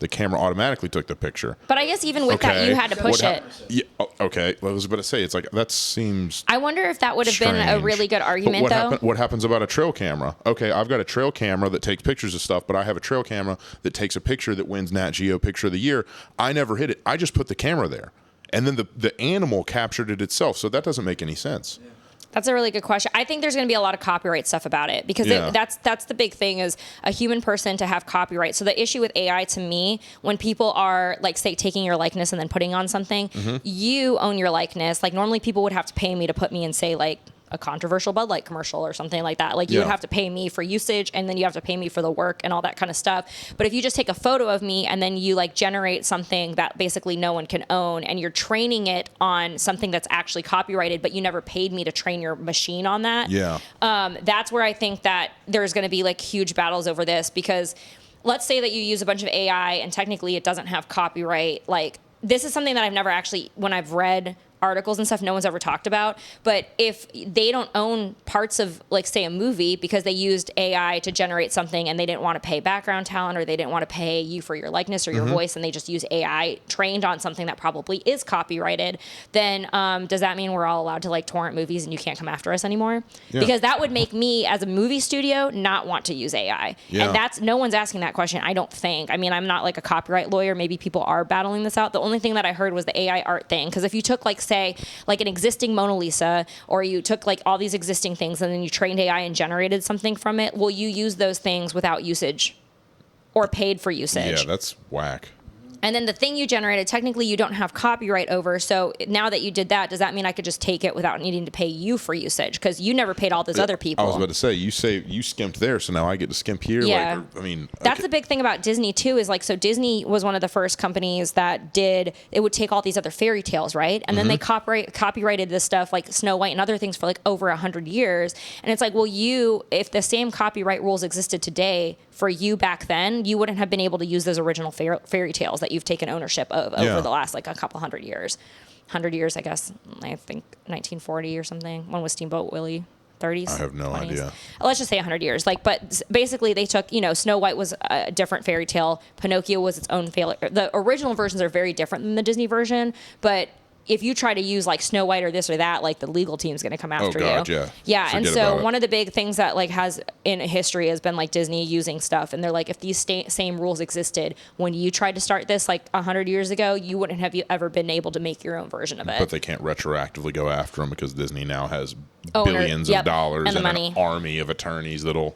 camera automatically took the picture. But I guess even with that, you had to push it. Yeah, okay. Well, I was about to say, it's like, that seems I wonder if that would have been a strange. really good But argument, though. what happens about a trail camera? Okay, I've got a trail camera that takes pictures of stuff, but I have a trail camera that takes a picture that wins Nat Geo Picture of the Year. I never hit it. I just put the camera there. And then the animal captured it itself. So that doesn't make any sense. Yeah. That's a really good question. I think there's going to be a lot of copyright stuff about it because that's the big thing is a human person to have copyright. So the issue with AI to me, when people are like, say, taking your likeness and then putting on something, you own your likeness. Like normally people would have to pay me to put me in, say, like a controversial Bud Light commercial or something like that. Like you would have to pay me for usage and then you have to pay me for the work and all that kind of stuff. But if you just take a photo of me and then you like generate something that basically no one can own and you're training it on something that's actually copyrighted, but you never paid me to train your machine on that. Yeah. That's where I think that there's going to be like huge battles over this because let's say that you use a bunch of AI and technically it doesn't have copyright. Like this is something that I've never actually, when I've read articles and stuff, no one's ever talked about. But if they don't own parts of, like, say, a movie because they used AI to generate something and they didn't want to pay background talent or they didn't want to pay you for your likeness or your voice and they just use AI trained on something that probably is copyrighted, then does that mean we're all allowed to, like, torrent movies and you can't come after us anymore? Yeah. Because that would make me, as a movie studio, not want to use AI. Yeah. And that's, no one's asking that question, I don't think. I mean, I'm not, like, a copyright lawyer. Maybe people are battling this out. The only thing that I heard was the AI art thing. Because if you took, like, say, like an existing Mona Lisa, or you took like all these existing things and then you trained AI and generated something from it, will you use those things without usage or paid for usage? Yeah, that's whack. And then the thing you generated, technically you don't have copyright over. So now that you did that, does that mean I could just take it without needing to pay you for usage? Because you never paid all those other people. I was about to say, you skimped there, so now I get to skimp here. Yeah. Like, I mean, that's the big thing about Disney too, is like, so Disney was one of the first companies that it would take all these other fairy tales, right? And then they copyrighted this stuff like Snow White and other things for like over 100 years. And it's like, well, if the same copyright rules existed today for you back then, you wouldn't have been able to use those original fairy tales that you've taken ownership of over the last like a couple 100 years. 100 years, I guess. I think 1940 or something. When was Steamboat Willie? 30s? I have no 20s? idea. Let's just say 100 years. Like, but basically they took, Snow White was a different fairy tale. Pinocchio was its own failure. The original versions are very different than the Disney version, but if you try to use like Snow White or this or that, like the legal team's going to come after you. Yeah. Yeah. Forget and so about it. one of the big things that like has in history has been like Disney using stuff. And they're like, if these same rules existed when you tried to start this like 100 years ago, you wouldn't have ever been able to make your own version of it. But they can't retroactively go after them because Disney now has billions of dollars and an army of attorneys that'll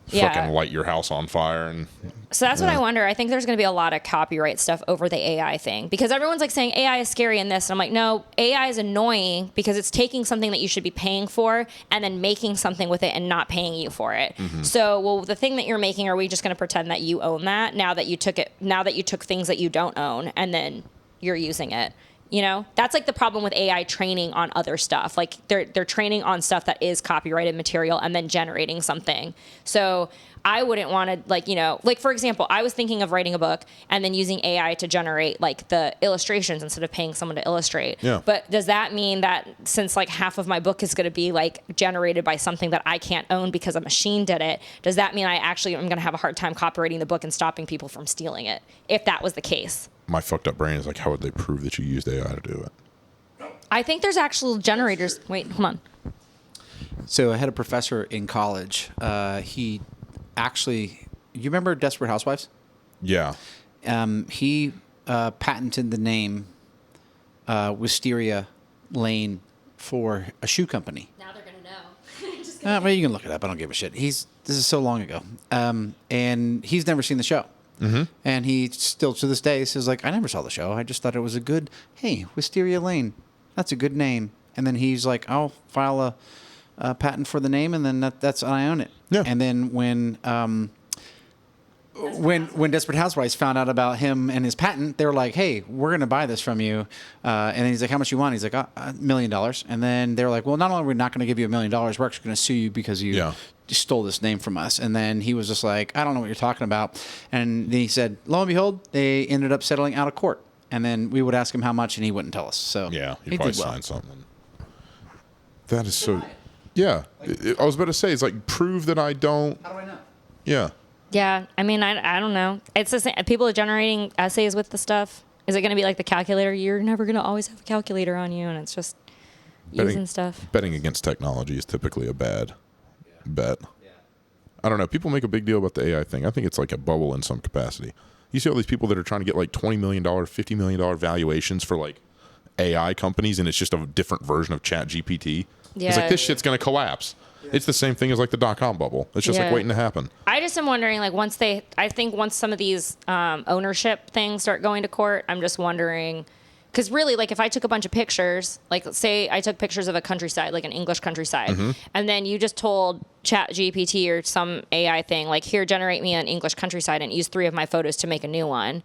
fucking light your house on fire. And so that's what I wonder. I think there's going to be a lot of copyright stuff over the AI thing because everyone's like saying AI is scary in this. And I'm like, no, AI is annoying because it's taking something that you should be paying for and then making something with it and not paying you for it. So, well, the thing that you're making, are we just going to pretend that you own that now that you took things that you don't own and then you're using it? You know, that's like the problem with AI training on other stuff. Like they're training on stuff that is copyrighted material and then generating something. So I wouldn't want to, like, you know, like for example, I was thinking of writing a book and then using AI to generate like the illustrations instead of paying someone to illustrate. Yeah. But does that mean that since like half of my book is going to be like generated by something that I can't own because a machine did it, does that mean I actually am going to have a hard time copyrighting the book and stopping people from stealing it if that was the case? My fucked up brain is like, how would they prove that you used AI to do it? I think there's actual generators. Wait, hold on. So I had a professor in college. He actually, you remember Desperate Housewives? Yeah. He patented the name Wisteria Lane for a shoe company. Now they're going to know. Well, you can look it up. I don't give a shit. This is so long ago. And he's never seen the show. Mm-hmm. And he still, to this day, says, like, I never saw the show. I just thought it was a good, hey, Wisteria Lane. That's a good name. And then he's like, I'll file a patent for the name, and then I own it. Yeah. And then when Desperate Housewives found out about him and his patent, they were like, hey, we're going to buy this from you. And then he's like, how much you want? He's like, $1 million. And then they were like, well, not only are we not going to give you $1 million, we're actually going to sue you because you stole this name from us. And then he was just like, I don't know what you're talking about. And then he said, lo and behold, they ended up settling out of court. And then we would ask him how much, and he wouldn't tell us. So yeah, he he probably did well. signed something. That is so. Yeah, I was about to say, it's like, prove that I don't. How do I know? Yeah. Yeah, I mean, I don't know. It's the same. People are generating essays with the stuff. Is it going to be like the calculator? You're never going to always have a calculator on you, and it's just using stuff. Betting against technology is typically a bad bet. Yeah. I don't know. People make a big deal about the AI thing. I think it's like a bubble in some capacity. You see all these people that are trying to get like $20 million, $50 million valuations for like AI companies, and it's just a different version of ChatGPT. Yeah. It's like, this shit's going to collapse. It's the same thing as like the .com bubble. It's just like waiting to happen. I just am wondering, like, once some of these ownership things start going to court, I'm just wondering, because really, like, if I took a bunch of pictures, like, say I took pictures of a countryside, like an English countryside, and then you just told ChatGPT or some AI thing, like, here, generate me an English countryside and use 3 of my photos to make a new one.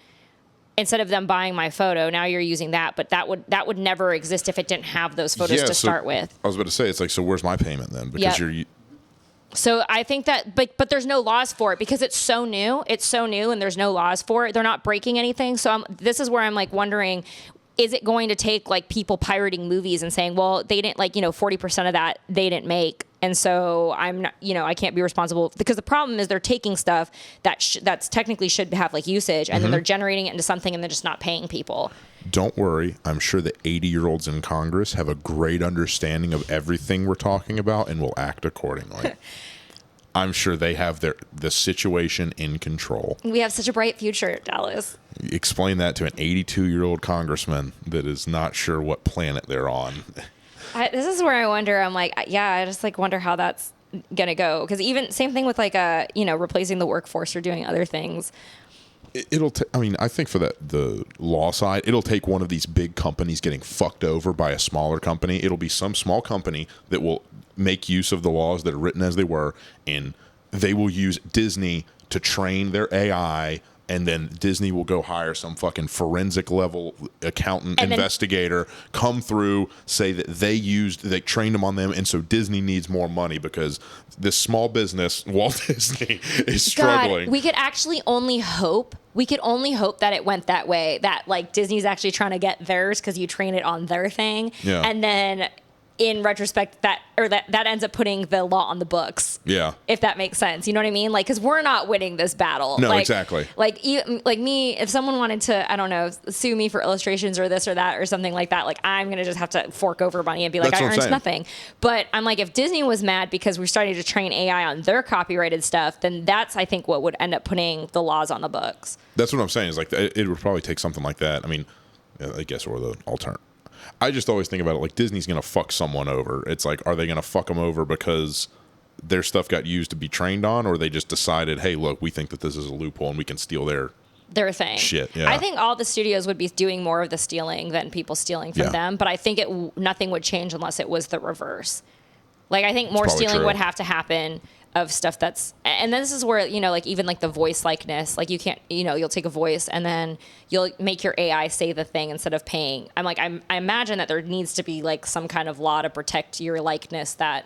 Instead of them buying my photo, now you're using that, but that would never exist if it didn't have those photos to start with. I was about to say, it's like, so where's my payment then? Because you're. So I think that, but there's no laws for it because it's so new. It's so new, and there's no laws for it. They're not breaking anything. So this is where I'm like wondering, is it going to take like people pirating movies and saying, well, they didn't, like, 40% of that they didn't make, and so I'm not, I can't be responsible, because the problem is they're taking stuff that's technically should have like usage, and then they're generating it into something and they're just not paying people. Don't worry. I'm sure the 80-year-olds in Congress have a great understanding of everything we're talking about and will act accordingly. I'm sure they have the situation in control. We have such a bright future, Dallas. Explain that to an 82-year-old congressman that is not sure what planet they're on. This is where I wonder. I'm like, I just like wonder how that's gonna go. Because even same thing with like replacing the workforce or doing other things. I think for the law side, it'll take one of these big companies getting fucked over by a smaller company. It'll be some small company that will make use of the laws that are written as they were, and they will use Disney to train their AI, and then Disney will go hire some fucking forensic level accountant, and investigator, come through, say that they trained them on them, and so Disney needs more money because this small business, Walt Disney, is struggling. God, we could actually only hope. We could only hope that it went that way, that like Disney's actually trying to get theirs because you train it on their thing. Yeah. And then in retrospect, that ends up putting the law on the books. Yeah. If that makes sense. You know what I mean? Like, because we're not winning this battle. No, exactly. Like me, if someone wanted to, I don't know, sue me for illustrations or this or that or something like that, like, I'm going to just have to fork over money and be like, I earned nothing. But I'm like, if Disney was mad because we're starting to train AI on their copyrighted stuff, then that's, I think, what would end up putting the laws on the books. That's what I'm saying, is like, it would probably take something like that. I mean, I guess, or the alternative. I just always think about it like Disney's going to fuck someone over. It's like, are they going to fuck them over because their stuff got used to be trained on, or they just decided, hey, look, we think that this is a loophole and we can steal their thing. Shit, yeah. I think all the studios would be doing more of the stealing than people stealing from them, but I think nothing would change unless it was the reverse. Like, I think more stealing would have to happen. of stuff and then this is where, like even like the voice likeness, like you can't, you'll take a voice and then you'll make your AI say the thing instead of paying. I'm like, I imagine that there needs to be like some kind of law to protect your likeness that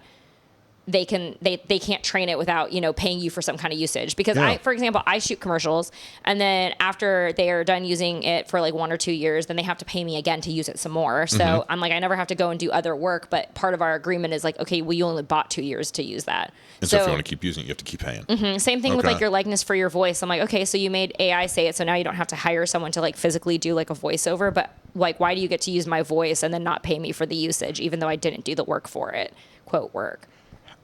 they can't train it without, paying you for some kind of usage. Because for example, I shoot commercials, and then after they are done using it for like 1 or 2 years, then they have to pay me again to use it some more. So I'm like, I never have to go and do other work, but part of our agreement is like, okay, well, you only bought 2 years to use that. And so if you want to keep using it, you have to keep paying. Same thing with like your likeness for your voice. I'm like, okay, so you made AI say it, so now you don't have to hire someone to like physically do like a voiceover, but like, why do you get to use my voice and then not pay me for the usage, even though I didn't do the work for it, quote work?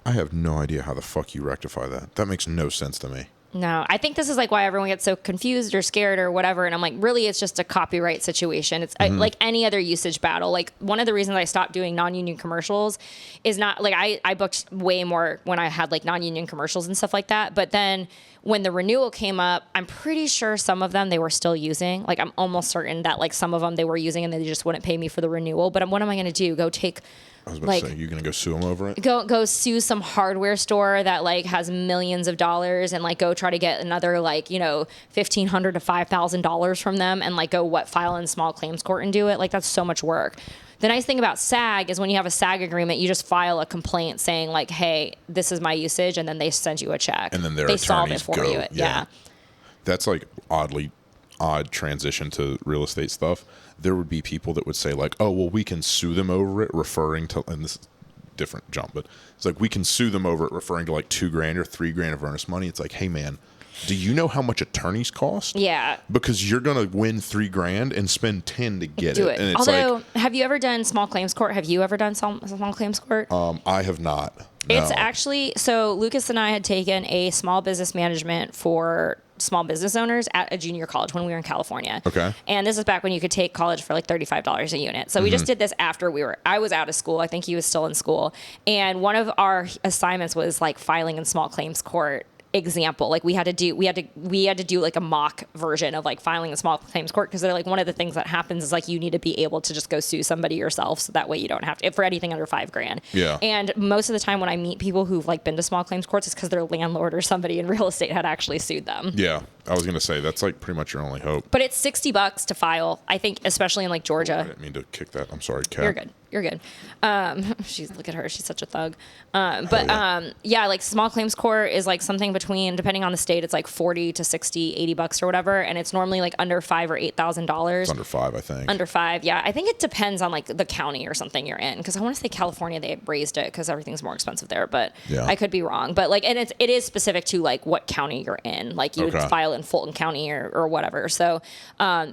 I have no idea how the fuck you rectify that. That makes no sense to me. No, I think this is like why everyone gets so confused or scared or whatever. And I'm like, really, it's just a copyright situation. It's like any other usage battle. Like one of the reasons I stopped doing non-union commercials is not like I booked way more when I had like non-union commercials and stuff like that. But then when the renewal came up, I'm pretty sure some of them they were still using. Like I'm almost certain that like some of them they were using and they just wouldn't pay me for the renewal. But what am I going to do? Go take... I was about to say, you're going to go sue them over it? Go sue some hardware store that like has millions of dollars and like go try to get another like, $1,500 to $5,000 from them and like go file in small claims court and do it. Like that's so much work. The nice thing about SAG is when you have a SAG agreement, you just file a complaint saying like, hey, this is my usage. And then they send you a check. And then they solve it for you. Yeah. That's like odd transition to real estate stuff. There would be people that would say like, oh, well, we can sue them over it, referring to, and this is different jump, but it's like, we can sue them over it, referring to like $2,000 or $3,000 of earnest money. It's like, hey man, do you know how much attorneys cost? Yeah. Because you're going to win $3,000 and spend 10 to get it. And it's although, have you ever done small claims court? Have you ever done small claims court? I have not. No. It's actually, so Lucas and I had taken a small business management for small business owners at a junior college when we were in California. Okay. And this is back when you could take college for like $35 a unit. So we just did this after I was out of school. I think he was still in school. And one of our assignments was like filing in small claims court example. Like we had to do like a mock version of like filing a small claims court, because they're like, one of the things that happens is like you need to be able to just go sue somebody yourself, so that way you don't have to for anything under $5,000. Yeah. And most of the time when I meet people who've like been to small claims courts, it's because their landlord or somebody in real estate had actually sued them. Yeah. I was gonna say that's like pretty much your only hope. But it's $60 to file, I think, especially in like Georgia. I didn't mean to kick that. I'm sorry, Kat. You're good. You're good. Look at her. She's such a thug. Yeah, like small claims court is like something between, depending on the state, it's like $40 to $60, $80 or whatever, and it's normally like under $5,000 or $8,000. It's under 5, I think. Under 5, yeah. I think it depends on like the county or something you're in, because I want to say California they raised it because everything's more expensive there, but yeah. I could be wrong. But like, and it is specific to like what county you're in. Like you would file in Fulton County or whatever. So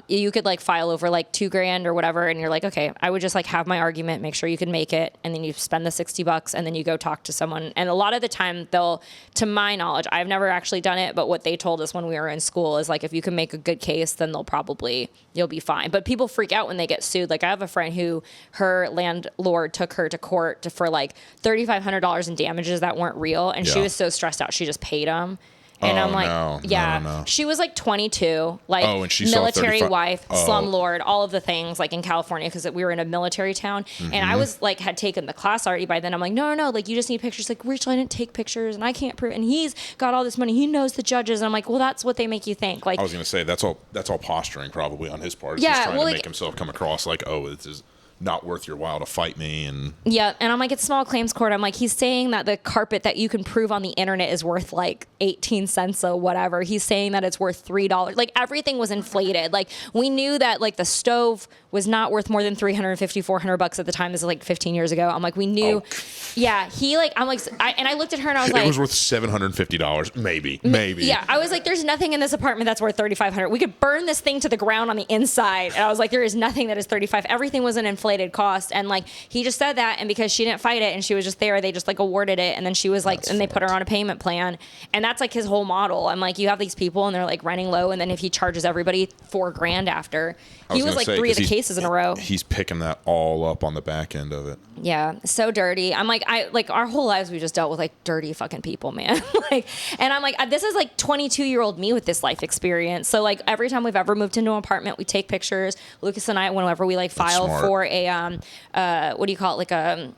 you could like file over like $2,000 or whatever, and you're like, okay, I would just like have my argument, make sure you can make it, and then you spend the $60 and then you go talk to someone. And a lot of the time to my knowledge, I've never actually done it, but what they told us when we were in school is like, if you can make a good case, then you'll be fine. But people freak out when they get sued. Like I have a friend who her landlord took her to court for like $3,500 in damages that weren't real. And she was so stressed out, she just paid him. And I'm like, no. She was like 22, like and she military wife, slumlord, all of the things like in California, because we were in a military town. Mm-hmm. And I was like, had taken the class already by then. I'm like, no, like you just need pictures. Like, Rachel, I didn't take pictures and I can't prove. And he's got all this money. He knows the judges. And I'm like, well, that's what they make you think. Like, I was going to say that's all posturing probably on his part. Yeah, he's trying to make himself come across like, oh, this is not worth your while to fight me. And I'm like, it's small claims court. I'm like, he's saying that the carpet that you can prove on the internet is worth like 18 cents or whatever. He's saying that it's worth $3. Like everything was inflated. Like we knew that like the stove was not worth more than $350, $400 at the time. This is like 15 years ago. I'm like, we knew. Yeah. He like, I'm like, I looked at her and I was like, it was worth $750. Maybe. Yeah. I was like, there's nothing in this apartment that's worth $3,500. We could burn this thing to the ground on the inside. And I was like, there is nothing that is $35. Everything was an inflated cost. And like, he just said that. And because she didn't fight it and she was just there, they just like awarded it. And then she was like, they put her on a payment plan. And that's like his whole model. I'm like, you have these people and they're like running low. And then if he charges everybody $4,000 after, he was like 3 of the cases in a row. He's picking that all up on the back end of it. Yeah, so dirty. I'm like, our whole lives we just dealt with like dirty fucking people, man. And I'm like, this is like 22-year-old me with this life experience. So like every time we've ever moved into an apartment, we take pictures. Lucas and I, whenever we like file for a what do you call it, like a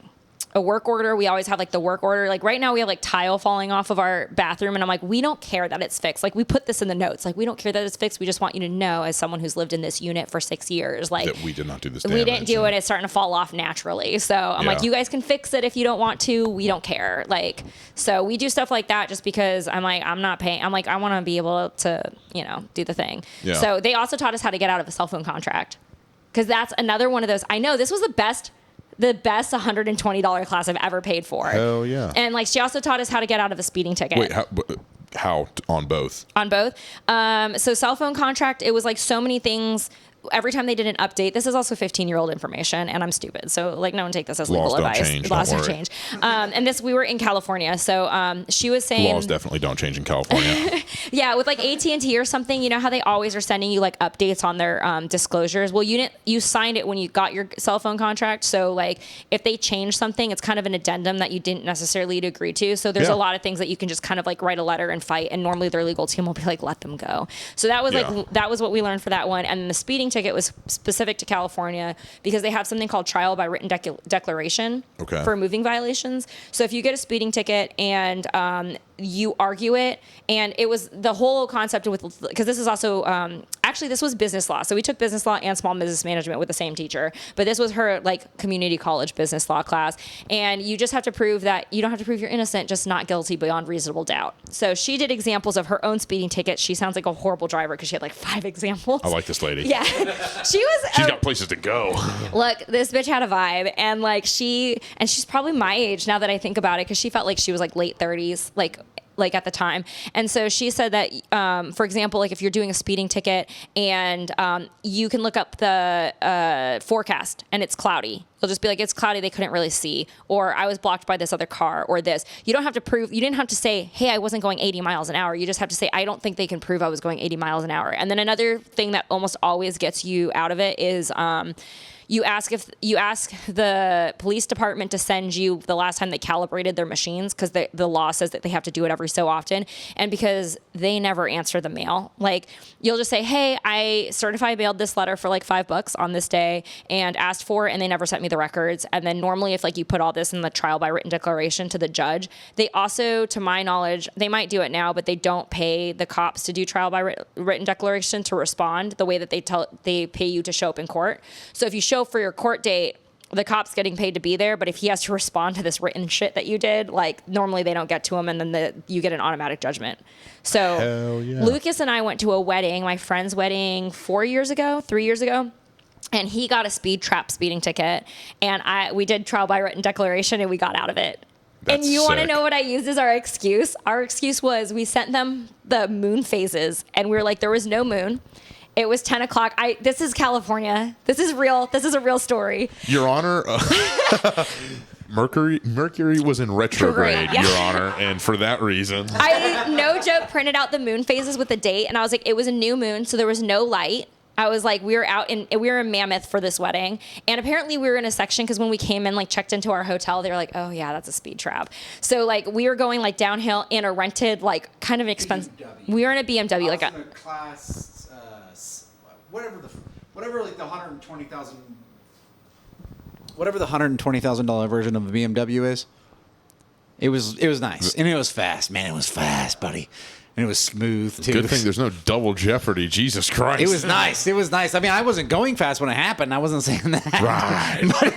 a work order. We always have like the work order. Like right now we have like tile falling off of our bathroom, and I'm like, we don't care that it's fixed. Like we put this in the notes. Like we don't care that it's fixed. We just want you to know, as someone who's lived in this unit for 6 years, like that we did not do this. We didn't do it. It's starting to fall off naturally. So I'm like, you guys can fix it if you don't want to. We don't care. Like, so we do stuff like that just because I'm like, I'm not paying. I'm like, I want to be able to, do the thing. Yeah. So they also taught us how to get out of a cell phone contract, because that's another one of those. I know this was the best $120 class I've ever paid for. Hell yeah. And like, she also taught us how to get out of a speeding ticket. Wait, how on both? On both. So cell phone contract, it was like so many things. Every time they did an update, this is also 15-year-old information, and I'm stupid. So like, no one take this as legal advice. Laws don't change. And this, we were in California. So she was saying laws definitely don't change in California. Yeah, with like AT&T or something, you know how they always are sending you like updates on their disclosures. Well, you signed it when you got your cell phone contract. So like, if they change something, it's kind of an addendum that you didn't necessarily agree to. So there's a lot of things that you can just kind of like write a letter and fight, and normally their legal team will be like, let them go. So that was that was what we learned for that one. And the speeding ticket was specific to California because they have something called trial by written declaration for moving violations. So if you get a speeding ticket and you argue it, and it was the whole concept with, because this is also actually this was business law. So we took business law and small business management with the same teacher, but this was her like community college business law class. And you just have to prove that you don't have to prove you're innocent, just not guilty beyond reasonable doubt. So she did examples of her own speeding tickets. She sounds like a horrible driver because she had like 5 examples. I like this lady. Yeah. She's got places to go. Look, this bitch had a vibe, and like she's probably my age now that I think about it, because she felt like she was like late 30s, like at the time. And so she said that, for example, like if you're doing a speeding ticket and you can look up the forecast and it's cloudy, they'll just be like, it's cloudy, they couldn't really see, or I was blocked by this other car, or this. You don't have to prove, you didn't have to say, hey, I wasn't going 80 miles an hour. You just have to say, I don't think they can prove I was going 80 miles an hour. And then another thing that almost always gets you out of it is you ask the police department to send you the last time they calibrated their machines, because the law says that they have to do it every so often, and because they never answer the mail. Like, you'll just say, hey, I certified mailed this letter for like $5 on this day and asked for it, and they never sent me the records. And then normally if like you put all this in the trial by written declaration to the judge, they also, to my knowledge, they might do it now, but they don't pay the cops to do trial by written declaration to respond the way that they pay you to show up in court. So if you show for your court date, the cop's getting paid to be there, but if he has to respond to this written shit that you did, like normally they don't get to him, and then you get an automatic judgment. So Lucas and I went to a wedding, my friend's wedding 3 years ago, and he got a speeding ticket, and we did trial by written declaration, and we got out of it. That's and you want to sick. know what I used as our excuse? Our excuse was we sent them the moon phases, and we were like, there was no moon. It was 10 o'clock. This is California. This is real. This is a real story. Your Honor, Mercury was in retrograde, Yeah. Your Honor, and for that reason. I, no joke, printed out the moon phases with the date, and I was like, it was a new moon, so there was no light. I was like, we were in Mammoth for this wedding, and apparently we were in a section, because when we came in, like checked into our hotel, they were like, oh yeah, that's a speed trap. So like we were going like downhill in a rented, like kind of expensive. We were in a BMW, like a class. Whatever like the $120,000 version of a BMW is. It was nice, and it was fast. Man, it was fast, buddy. And it was smooth too. Good thing there's no double jeopardy. Jesus Christ. It was nice. I mean, I wasn't going fast when it happened. I wasn't saying that. Right. But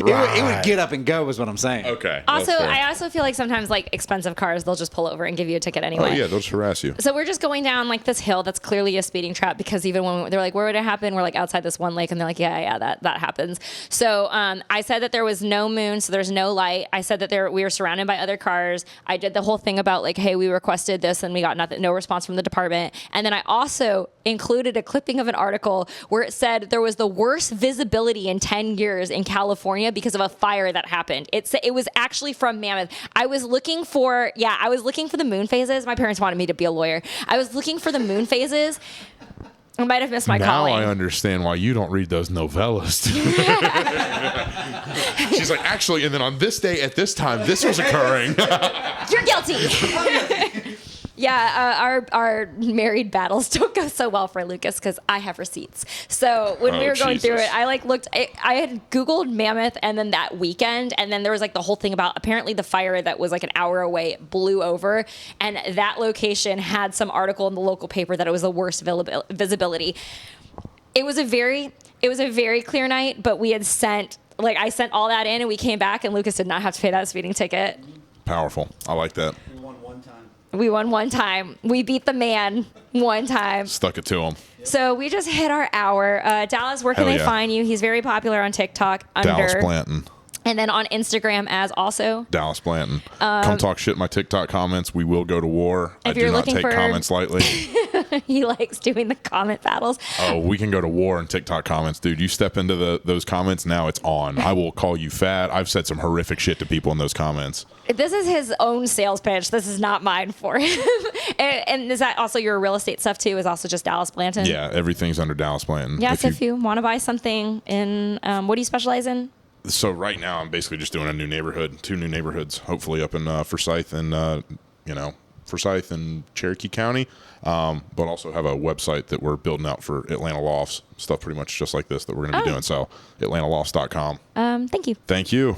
it would get up and go, is what I'm saying. Okay. Also, I also feel like sometimes like expensive cars, they'll just pull over and give you a ticket anyway. Oh yeah, they'll just harass you. So we're just going down like this hill that's clearly a speeding trap, because even when they're like, where would it happen? We're like outside this one lake, and they're like, yeah, that happens. So I said that there was no moon, so there's no light. I said that we were surrounded by other cars. I did the whole thing about like, hey, we requested this and we got no response from the department. And then I also included a clipping of an article where it said there was the worst visibility in 10 years in California because of a fire that happened. It was actually from Mammoth. I was looking for the moon phases. My parents wanted me to be a lawyer. I was looking for the moon phases. I might have missed my calling. Now I understand why you don't read those novellas. She's like, actually, and then on this day at this time, this was occurring. You're guilty. Yeah, our married battles don't go so well for Lucas because I have receipts. So when we were going through Jesus. it, I like looked. I had Googled Mammoth, and then that weekend, and then there was like the whole thing about apparently the fire that was like an hour away blew over, and that location had some article in the local paper that it was the worst visibility. It was a very clear night, but we had sent. Like, I sent all that in, and we came back, and Lucas did not have to pay that speeding ticket. Powerful. I like that. We won one time. We won one time. We beat the man one time. Stuck it to him. So we just hit our hour. Dallas, where can Hell they yeah. find you? He's very popular on TikTok Dallas Blanton. and then on Instagram as also. Dallas Blanton. Come talk shit in my TikTok comments. We will go to war. I If do you're not looking take for- comments lightly. He likes doing the comment battles. Oh, we can go to war in TikTok comments, dude. You step into those comments, now it's on. I will call you fat. I've said some horrific shit to people in those comments. This is his own sales pitch. This is not mine for him. and is that also your real estate stuff too? Is also just Dallas Blanton? Yeah, everything's under Dallas Blanton. Yes, if you want to buy something in, what do you specialize in? So right now, I'm basically just doing a new neighborhood, 2 new neighborhoods, hopefully up in Forsyth and Forsyth and Cherokee County, but also have a website that we're building out for Atlanta lofts, stuff pretty much just like this that we're going to be doing. So atlantalofts.com. Thank you. Thank you.